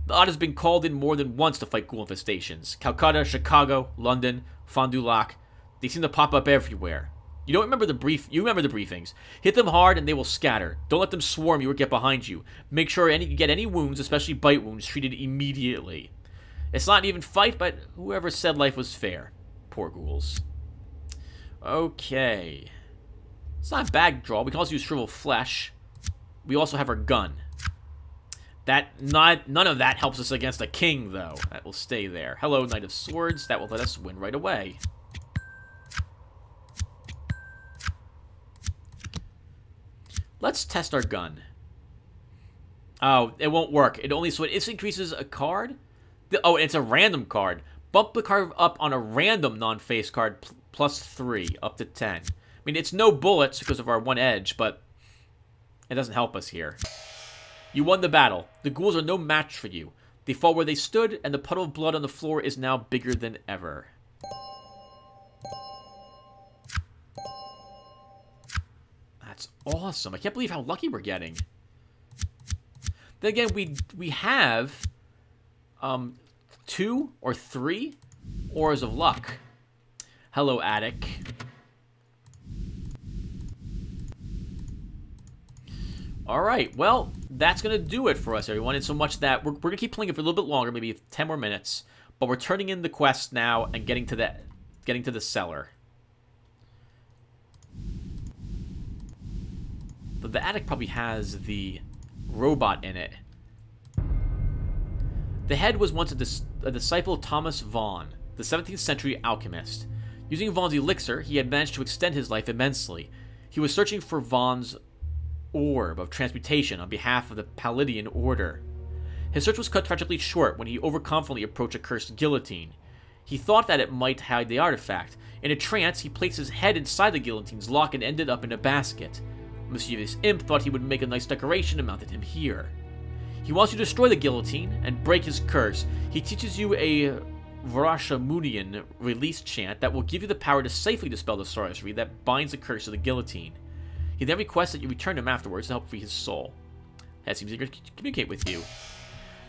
A: The odd has been called in more than once to fight ghoul infestations. Calcutta, Chicago, London, Fond du Lac. They seem to pop up everywhere. You remember the briefings. Hit them hard and they will scatter. Don't let them swarm you or get behind you. Make sure you get any wounds, especially bite wounds, treated immediately. It's not an even fight, but whoever said life was fair. Poor ghouls. Okay. It's not a bad draw. We can also use shriveled flesh. We also have our gun. None of that helps us against a king, though. That will stay there. Hello, Knight of Swords. That will let us win right away. Let's test our gun. Oh, it won't work. It increases a card. Oh, it's a random card. Bump the card up on a random non-face card plus 3, up to 10. I mean, it's no bullets because of our one edge, but it doesn't help us here. You won the battle. The ghouls are no match for you. They fall where they stood, and the puddle of blood on the floor is now bigger than ever. That's awesome. I can't believe how lucky we're getting. Then again, we have 2 or 3 Ores of Luck. Hello, Attic. Alright, well, that's going to do it for us, everyone. And so much that we're going to keep playing it for a little bit longer, maybe 10 more minutes. But we're turning in the quest now and getting to the cellar. But the attic probably has the robot in it. The head was once a disciple of Thomas Vaughan, the 17th century alchemist. Using Vaughan's elixir, he had managed to extend his life immensely. He was searching for Vaughan's orb of transmutation on behalf of the Palladian Order. His search was cut tragically short when he overconfidently approached a cursed guillotine. He thought that it might hide the artifact. In a trance, he placed his head inside the guillotine's lock and ended up in a basket. A mischievous imp thought he would make a nice decoration and mounted him here. He wants you to destroy the guillotine and break his curse. He teaches you a Varashamunian release chant that will give you the power to safely dispel the sorcery that binds the curse of the guillotine. He then requests that you return him afterwards to help free his soul. That seems eager to communicate with you.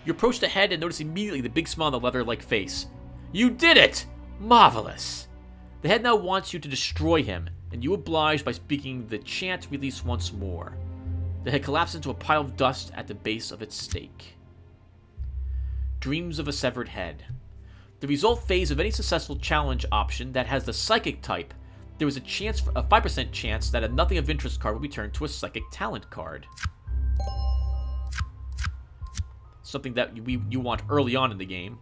A: You approach the head and notice immediately the big smile on the leather-like face. You did it! Marvelous! The head now wants you to destroy him, and you oblige by speaking the chant release once more. The head collapses into a pile of dust at the base of its stake. Dreams of a severed head. The result phase of any successful challenge option that has the psychic type, there is a 5% chance that a nothing of interest card will be turned to a psychic talent card. Something that you want early on in the game,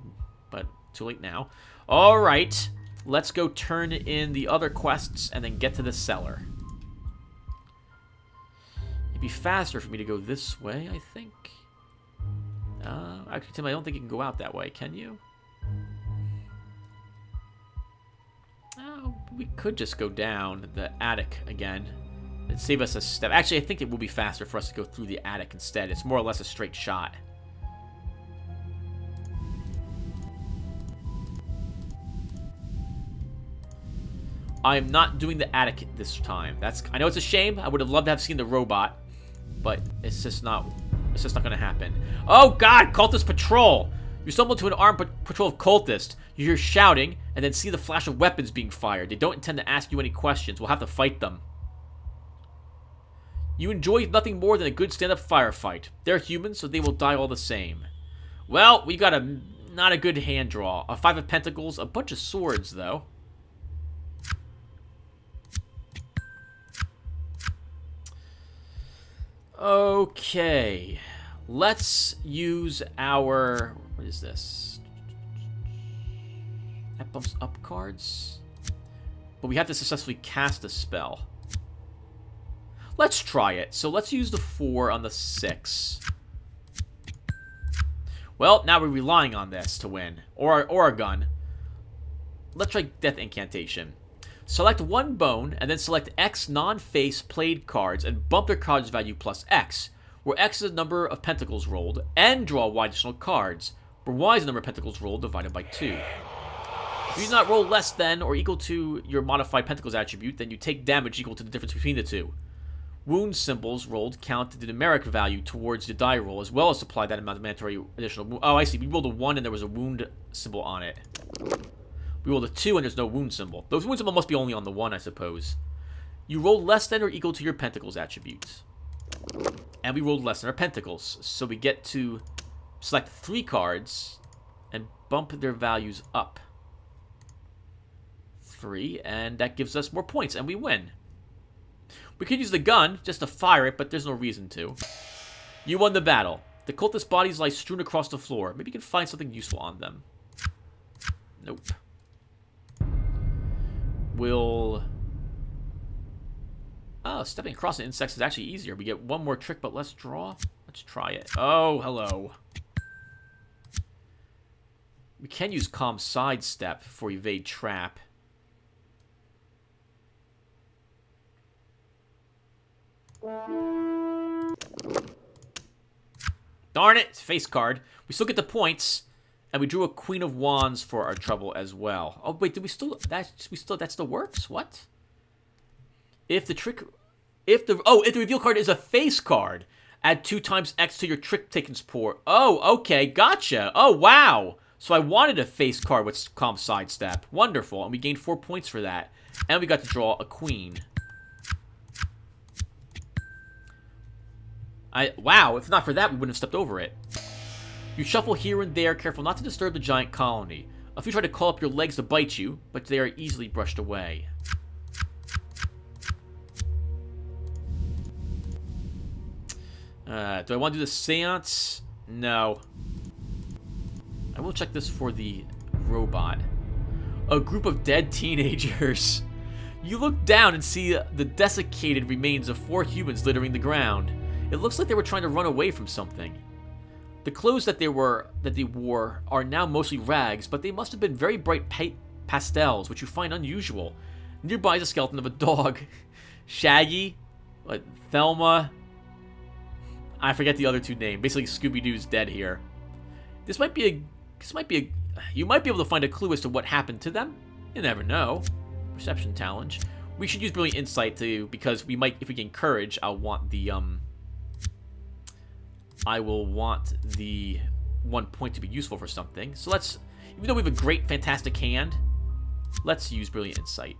A: but too late now. Alright, let's go turn in the other quests and then get to the cellar. It'd be faster for me to go this way, I think. Actually, Tim, I don't think you can go out that way, can you? We could just go down the attic again and save us a step. Actually, I think it will be faster for us to go through the attic instead. It's more or less a straight shot. I'm not doing the attic this time. I know it's a shame. I would have loved to have seen the robot, but it's just not going to happen. Oh God, cultist patrol! You stumble to an armed patrol of cultists. You hear shouting, and then see the flash of weapons being fired. They don't intend to ask you any questions. We'll have to fight them. You enjoy nothing more than a good stand-up firefight. They're humans, so they will die all the same. Well, we got not a good hand draw. A 5 of pentacles, a bunch of swords, though. Okay. Let's use our... What is this? That bumps up cards. But we have to successfully cast a spell. Let's try it. So let's use the 4 on the 6. Well, now we're relying on this to win. Or a gun. Let's try Death Incantation. Select 1 bone, and then select X non-face played cards, and bump their cards value plus X, where X is the number of pentacles rolled, and draw Y additional cards, where Y is the number of pentacles rolled divided by 2. If you do not roll less than or equal to your modified pentacles attribute, then you take damage equal to the difference between the two. Wound symbols rolled count the numeric value towards the die roll, as well as supply that amount of mandatory additional wound. Oh, I see. We rolled a 1 and there was a wound symbol on it. We rolled a 2 and there's no wound symbol. Those wound symbol must be only on the 1, I suppose. You rolled less than or equal to your Pentacles attributes. And we rolled less than our Pentacles. So we get to select 3 cards and bump their values up. 3, and that gives us more points, and we win. We could use the gun just to fire it, but there's no reason to. You won the battle. The cultist bodies lie strewn across the floor. Maybe you can find something useful on them. Nope. We'll... Oh, stepping across the insects is actually easier. We get one more trick, but less draw. Let's try it. Oh, hello. We can use Calm Sidestep for Evade Trap. Darn it! Face card. We still get the points, and we drew a Queen of Wands for our trouble as well. Oh wait, did we still? That still works? What? If the reveal card is a face card, add 2 times X to your trick taken support. Oh, okay, gotcha. Oh wow. So I wanted a face card with Calm Sidestep. Wonderful, and we gained 4 points for that, and we got to draw a queen. Wow, if not for that, we wouldn't have stepped over it. You shuffle here and there, careful not to disturb the giant colony. A few try to call up your legs to bite you, but they are easily brushed away. Do I want to do the seance? No. I will check this for the robot. A group of dead teenagers. You look down and see the desiccated remains of 4 humans littering the ground. It looks like they were trying to run away from something. The clothes that they wore are now mostly rags, but they must have been very bright pastels, which you find unusual. Nearby is a skeleton of a dog. Shaggy, Thelma. I forget the other 2 names. Basically, Scooby-Doo's dead here. You might be able to find a clue as to what happened to them. You never know. Perception challenge. We should use Brilliant Insight because we might, if we gain courage, I will want the 1 point to be useful for something. So let's, even though we have a great, fantastic hand, let's use Brilliant Insight.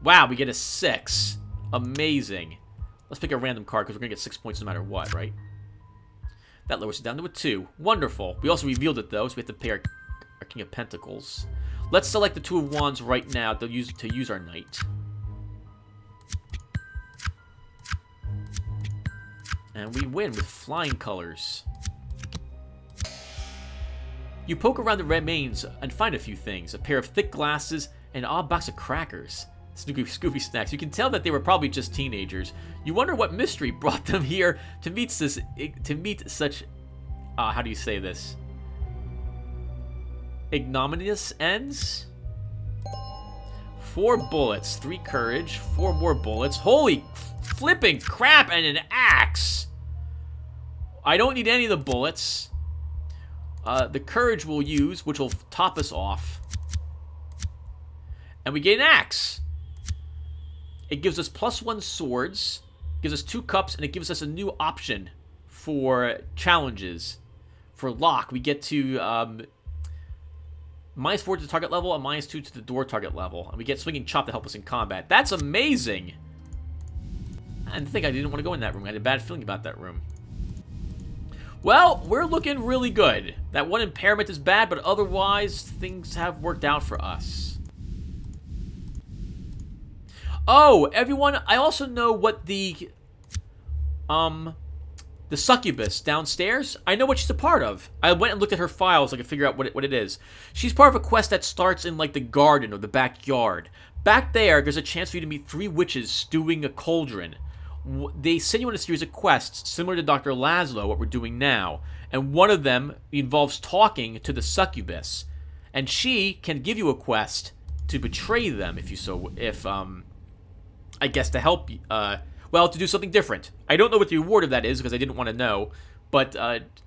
A: Wow, we get a 6. Amazing. Let's pick a random card because we're going to get 6 points no matter what, right? That lowers it down to a 2. Wonderful. We also revealed it, though, so we have to pay our King of Pentacles. Let's select the 2 of Wands right now to use our Knight. And we win with flying colors. You poke around the remains and find a few things. A pair of thick glasses and an odd box of crackers. Scooby snacks. You can tell that they were probably just teenagers. You wonder what mystery brought them here to meet such, how do you say this? Ignominious ends? 4 bullets, 3 courage, 4 more bullets. Holy flipping crap, and an axe! I don't need any of the bullets. The courage we'll use, which will top us off. And we get an axe. It gives us +1 swords, gives us 2 cups, and it gives us a new option for challenges. For lock, we get to -4 to the target level and -2 to the door target level. And we get Swinging Chop to help us in combat. That's amazing! I think I didn't want to go in that room. I had a bad feeling about that room. Well, we're looking really good. That 1 impairment is bad, but otherwise, things have worked out for us. Oh, everyone, I also know what the succubus downstairs, I know what she's a part of. I went and looked at her files so I could figure out what it is. She's part of a quest that starts in, like, the garden or the backyard. Back there's a chance for you to meet 3 witches stewing a cauldron. They send you on a series of quests, similar to Dr. Laszlo, what we're doing now. And one of them involves talking to the succubus. And she can give you a quest to betray them, I guess to help, well, to do something different. I don't know what the reward of that is, because I didn't want to know, but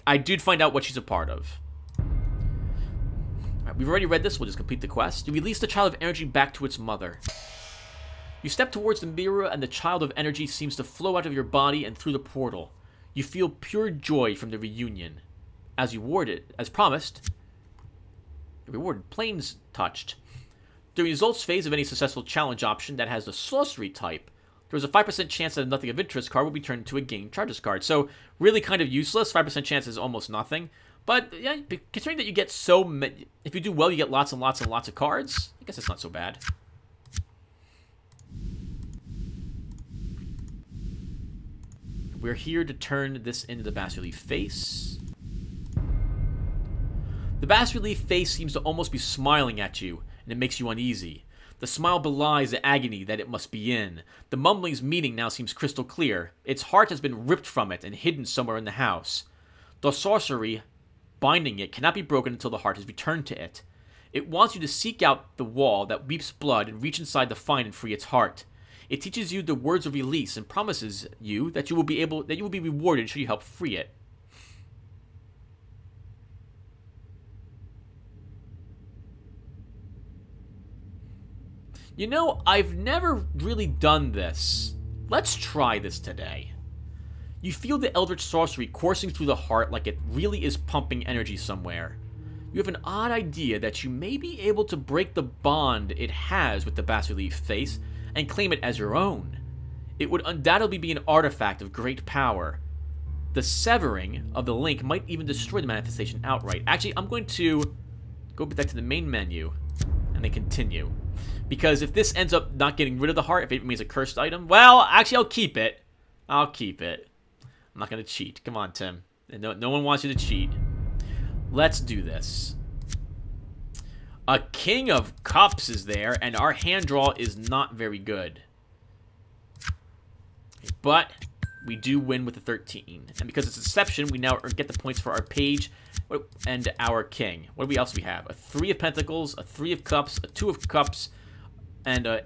A: I did find out what she's a part of. Alright, we've already read this, we'll just complete the quest. You release the child of energy back to its mother. You step towards the mirror, and the child of energy seems to flow out of your body and through the portal. You feel pure joy from the reunion. As promised, the reward planes touched. During the results phase of any successful challenge option that has the sorcery type, there is a 5% chance that a nothing of interest card will be turned into a gain charges card. So, really kind of useless. 5% chance is almost nothing. But, yeah, considering that you get so many... If you do well, you get lots and lots and lots of cards. I guess it's not so bad. We're here to turn this into the bas-relief face. The bas-relief face seems to almost be smiling at you, and it makes you uneasy. The smile belies the agony that it must be in. The mumbling's meaning now seems crystal clear. Its heart has been ripped from it and hidden somewhere in the house. The sorcery binding it cannot be broken until the heart is returned to it. It wants you to seek out the wall that weeps blood and reach inside to find and free its heart. It teaches you the words of release and promises you that you will be rewarded should you help free it. You know, I've never really done this. Let's try this today. You feel the eldritch sorcery coursing through the heart like it really is pumping energy somewhere. You have an odd idea that you may be able to break the bond it has with the bas-relief face and claim it as your own. It would undoubtedly be an artifact of great power. The severing of the link might even destroy the manifestation outright. Actually, I'm going to go back to the main menu and then continue. Because if this ends up not getting rid of the heart, if it means a cursed item, well, actually, I'll keep it. I'll keep it. I'm not going to cheat. Come on, Tim. No one wants you to cheat. Let's do this. A King of Cups is there, and our hand draw is not very good. But we do win with the 13. And because it's Deception, we now get the points for our page and our king. What else do we have? A 3 of Pentacles, a 3 of Cups, a 2 of Cups, and a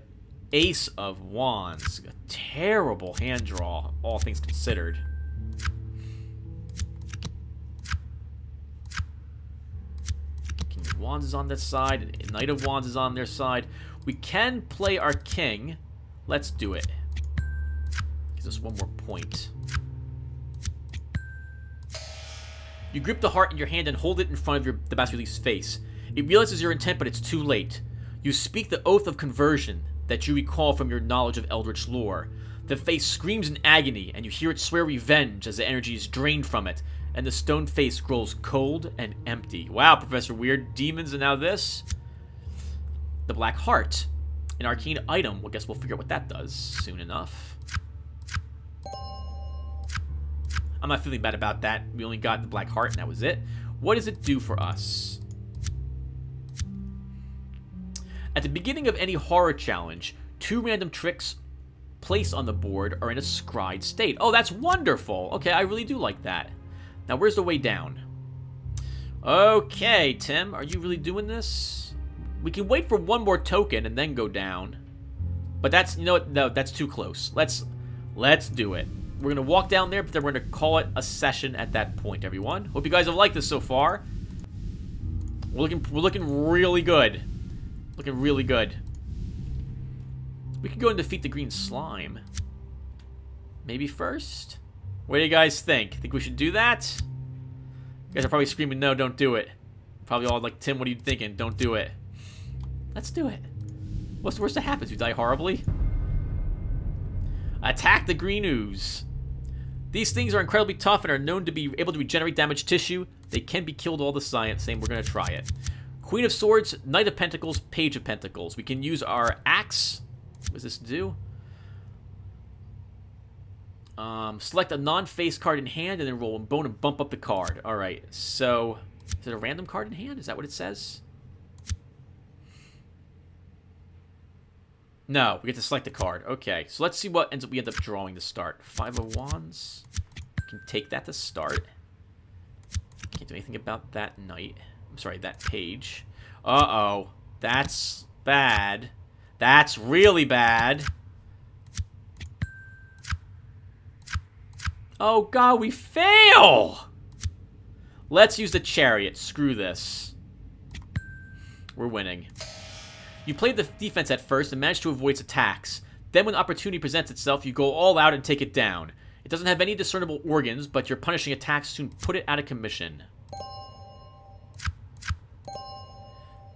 A: Ace of Wands. A terrible hand draw, all things considered. King of Wands is on this side. Knight of Wands is on their side. We can play our king. Let's do it. Gives us one more point. You grip the heart in your hand and hold it in front of the bas-relief's face. It realizes your intent, but it's too late. You speak the oath of conversion that you recall from your knowledge of eldritch lore. The face screams in agony, and you hear it swear revenge as the energy is drained from it, and the stone face grows cold and empty. Wow, Professor Weird. Demons and now this? The Black Heart. An arcane item. Well, I guess we'll figure out what that does soon enough. I'm not feeling bad about that. We only got the Black Heart, and that was it. What does it do for us? At the beginning of any horror challenge, 2 random tricks placed on the board are in a scryed state. Oh, that's wonderful. Okay, I really do like that. Now, where's the way down? Okay, Tim, are you really doing this? We can wait for one more token and then go down. But that's, you know what? No, that's too close. Let's do it. We're going to walk down there, but then we're going to call it a session at that point, everyone. Hope you guys have liked this so far. We're looking really good. Looking really good. We could go and defeat the green slime. Maybe first? What do you guys think? Think we should do that? You guys are probably screaming, no, don't do it. Probably all like, Tim, what are you thinking? Don't do it. Let's do it. What's the worst that happens? We die horribly? Attack the green ooze. These things are incredibly tough and are known to be able to regenerate damaged tissue. They can be killed all the same. We're going to try it. Queen of Swords, Knight of Pentacles, Page of Pentacles. We can use our axe. What does this do? Select a non-face card in hand and then roll a bone and bump up the card. Alright, so is it a random card in hand? Is that what it says? No, we get to select a card. Okay, so let's see what we end up drawing to start. 5 of Wands. We can take that to start. Can't do anything about that knight. I'm sorry, that page. Uh-oh. That's bad. That's really bad. Oh, God, we fail! Let's use the chariot. Screw this. We're winning. You played the defense at first and managed to avoid its attacks. Then when opportunity presents itself, you go all out and take it down. It doesn't have any discernible organs, but your punishing attacks soon put it out of commission.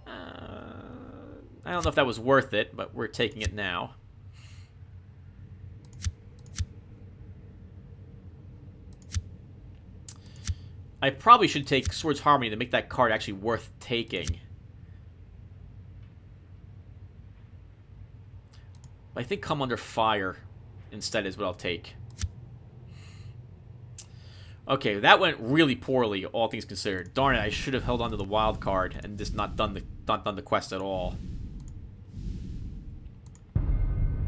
A: I don't know if that was worth it, but we're taking it now. I probably should take Swords Harmony to make that card actually worth taking. I think Come Under Fire instead is what I'll take. Okay, that went really poorly, all things considered. Darn it, I should have held on to the wild card and just not done the quest at all.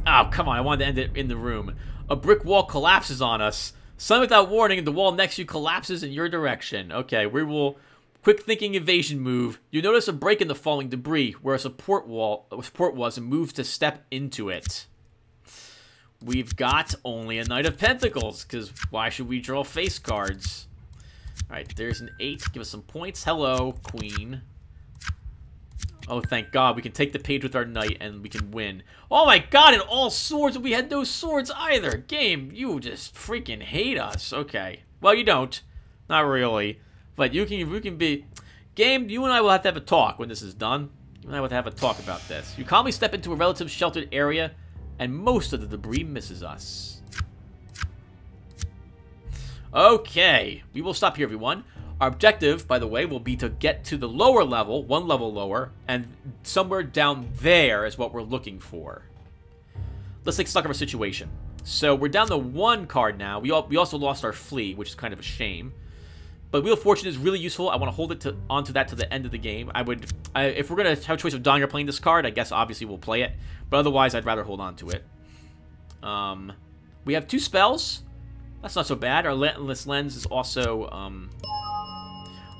A: Oh, come on, I wanted to end it in the room. A brick wall collapses on us. Suddenly, without warning, the wall next to you collapses in your direction. Okay, we will... Quick thinking evasion move. You notice a break in the falling debris where a support was and move to step into it. We've got only a Knight of Pentacles, because why should we draw face cards? Alright, there's an 8. Give us some points. Hello, Queen. Oh, thank God. We can take the page with our Knight, and we can win. Oh my God, and all swords, and we had no swords either. Game, you just freaking hate us. Okay. Well, you don't. Not really. But you can be... Game, you and I will have to have a talk when this is done. You and I will have a talk about this. You calmly step into a relative sheltered area, and most of the debris misses us. Okay, we will stop here, everyone. Our objective, by the way, will be to get to the lower level, one level lower, and somewhere down there is what we're looking for. Let's take stock of our situation. So we're down to 1 card now. We also lost our flea, which is kind of a shame. But Wheel of Fortune is really useful. I want to hold it onto that to the end of the game. If we're going to have a choice of dying or playing this card, I guess obviously we'll play it. But otherwise, I'd rather hold on to it. We have 2 spells. That's not so bad. Our Relentless Lens is also...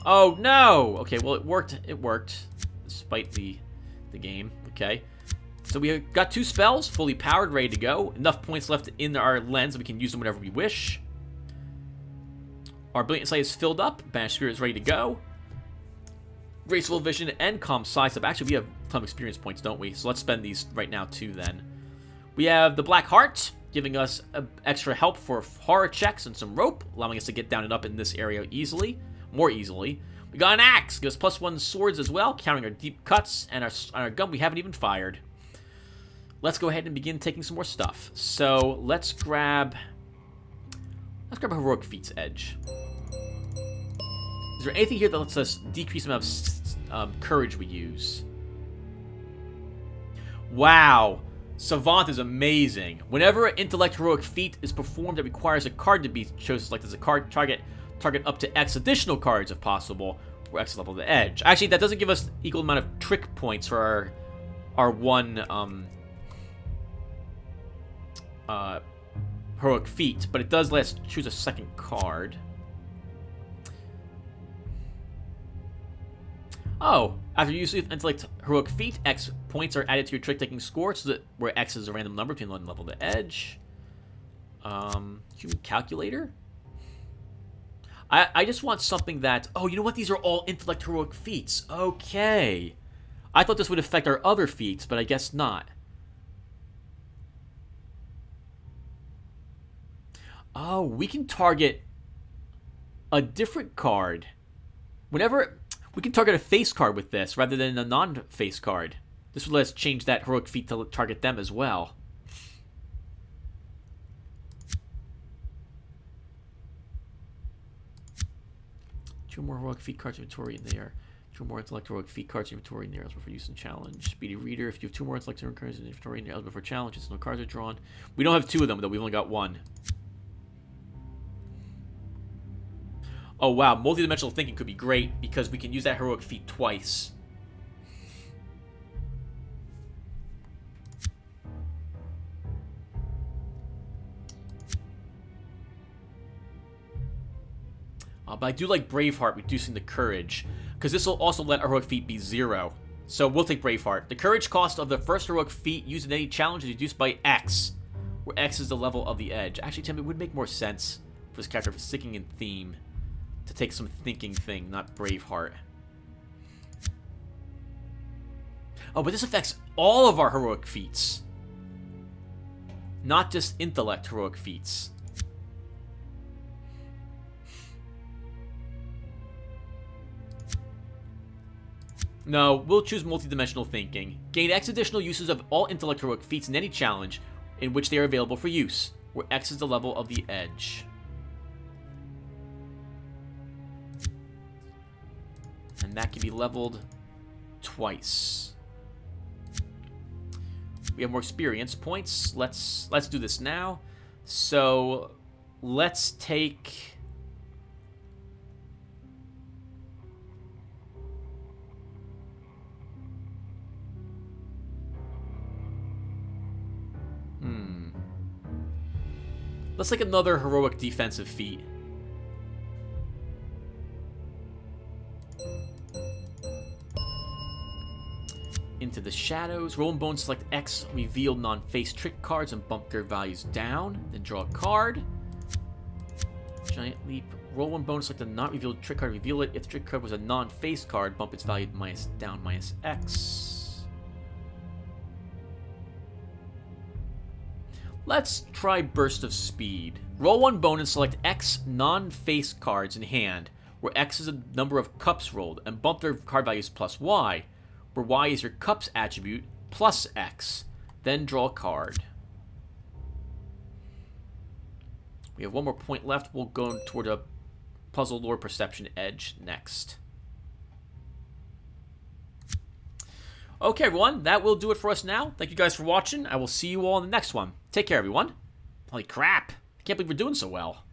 A: Oh, no! Okay, well, it worked. It worked. Despite the game. Okay. So we got 2 spells, fully powered, ready to go. Enough points left in our lens that we can use them whenever we wish. Our Brilliant Sight is filled up. Banished Spirit is ready to go. Graceful Vision and Calm Sidestep. Actually, we have a ton of experience points, don't we? So let's spend these right now, too, then. We have the Black Heart, giving us extra help for horror checks and some rope, allowing us to get down and up in this area easily. More easily. We got an axe, gives us +1 swords as well, countering our deep cuts, and our gun we haven't even fired. Let's go ahead and begin taking some more stuff. So let's grab a Heroic Feats Edge. Is there anything here that lets us decrease the amount of courage we use? Wow. Savant is amazing. Whenever an intellect heroic feat is performed that requires a card to be chosen, select as a card target up to X additional cards if possible, or X level of the edge. Actually, that doesn't give us equal amount of trick points for our one heroic feat, but it does let us choose a second card. Oh, after you use intellect heroic feat, X points are added to your trick taking score, so that where X is a random number between one level of the edge. Human calculator. I just want something that... Oh, you know what? These are all intellect heroic feats. Okay. I thought this would affect our other feats, but I guess not. Oh, we can target a different card. Whenever... We can target a face card with this, rather than a non-face card. This would let us change that heroic feat to target them as well. Two more heroic feat cards inventory in there. 2 more intellect heroic feat cards inventory in there eligible for use in challenge. Speedy Reader. If you have 2 more intellect heroic cards in inventory in there eligible for challenges, no cards are drawn. We don't have 2 of them though. We've only got 1. Oh wow, multidimensional thinking could be great because we can use that heroic feat twice. But I do like Braveheart, reducing the courage, because this will also let our heroic feat be 0. So we'll take Braveheart. The courage cost of the first heroic feat used in any challenge is reduced by X, where X is the level of the edge. Actually, Tim, it would make more sense for this character, for sticking in theme, to take some thinking thing, not Braveheart. Oh, but this affects all of our heroic feats. not just intellect heroic feats. No, we'll choose multidimensional thinking. Gain X additional uses of all intellect heroic feats in any challenge in which they are available for use, where X is the level of the edge. And that can be leveled twice. We have more experience points. Let's do this now. So let's take... Let's take another heroic defensive feat. Into the shadows. Roll and bone, select X, reveal non-face trick cards and bump their values down. Then draw a card. Giant leap. Roll one bone, select a not revealed trick card, reveal it. If the trick card was a non-face card, bump its value down -X. Let's try Burst of Speed. Roll one bone and select X non-face cards in hand, where X is the number of cups rolled, and bump their card values +Y, where Y is your cups attribute, plus X. Then draw a card. We have one more point left. We'll go toward a Puzzle Lore Perception Edge next. Okay, everyone, that will do it for us now. Thank you guys for watching. I will see you all in the next one. Take care, everyone. Holy crap. I can't believe we're doing so well.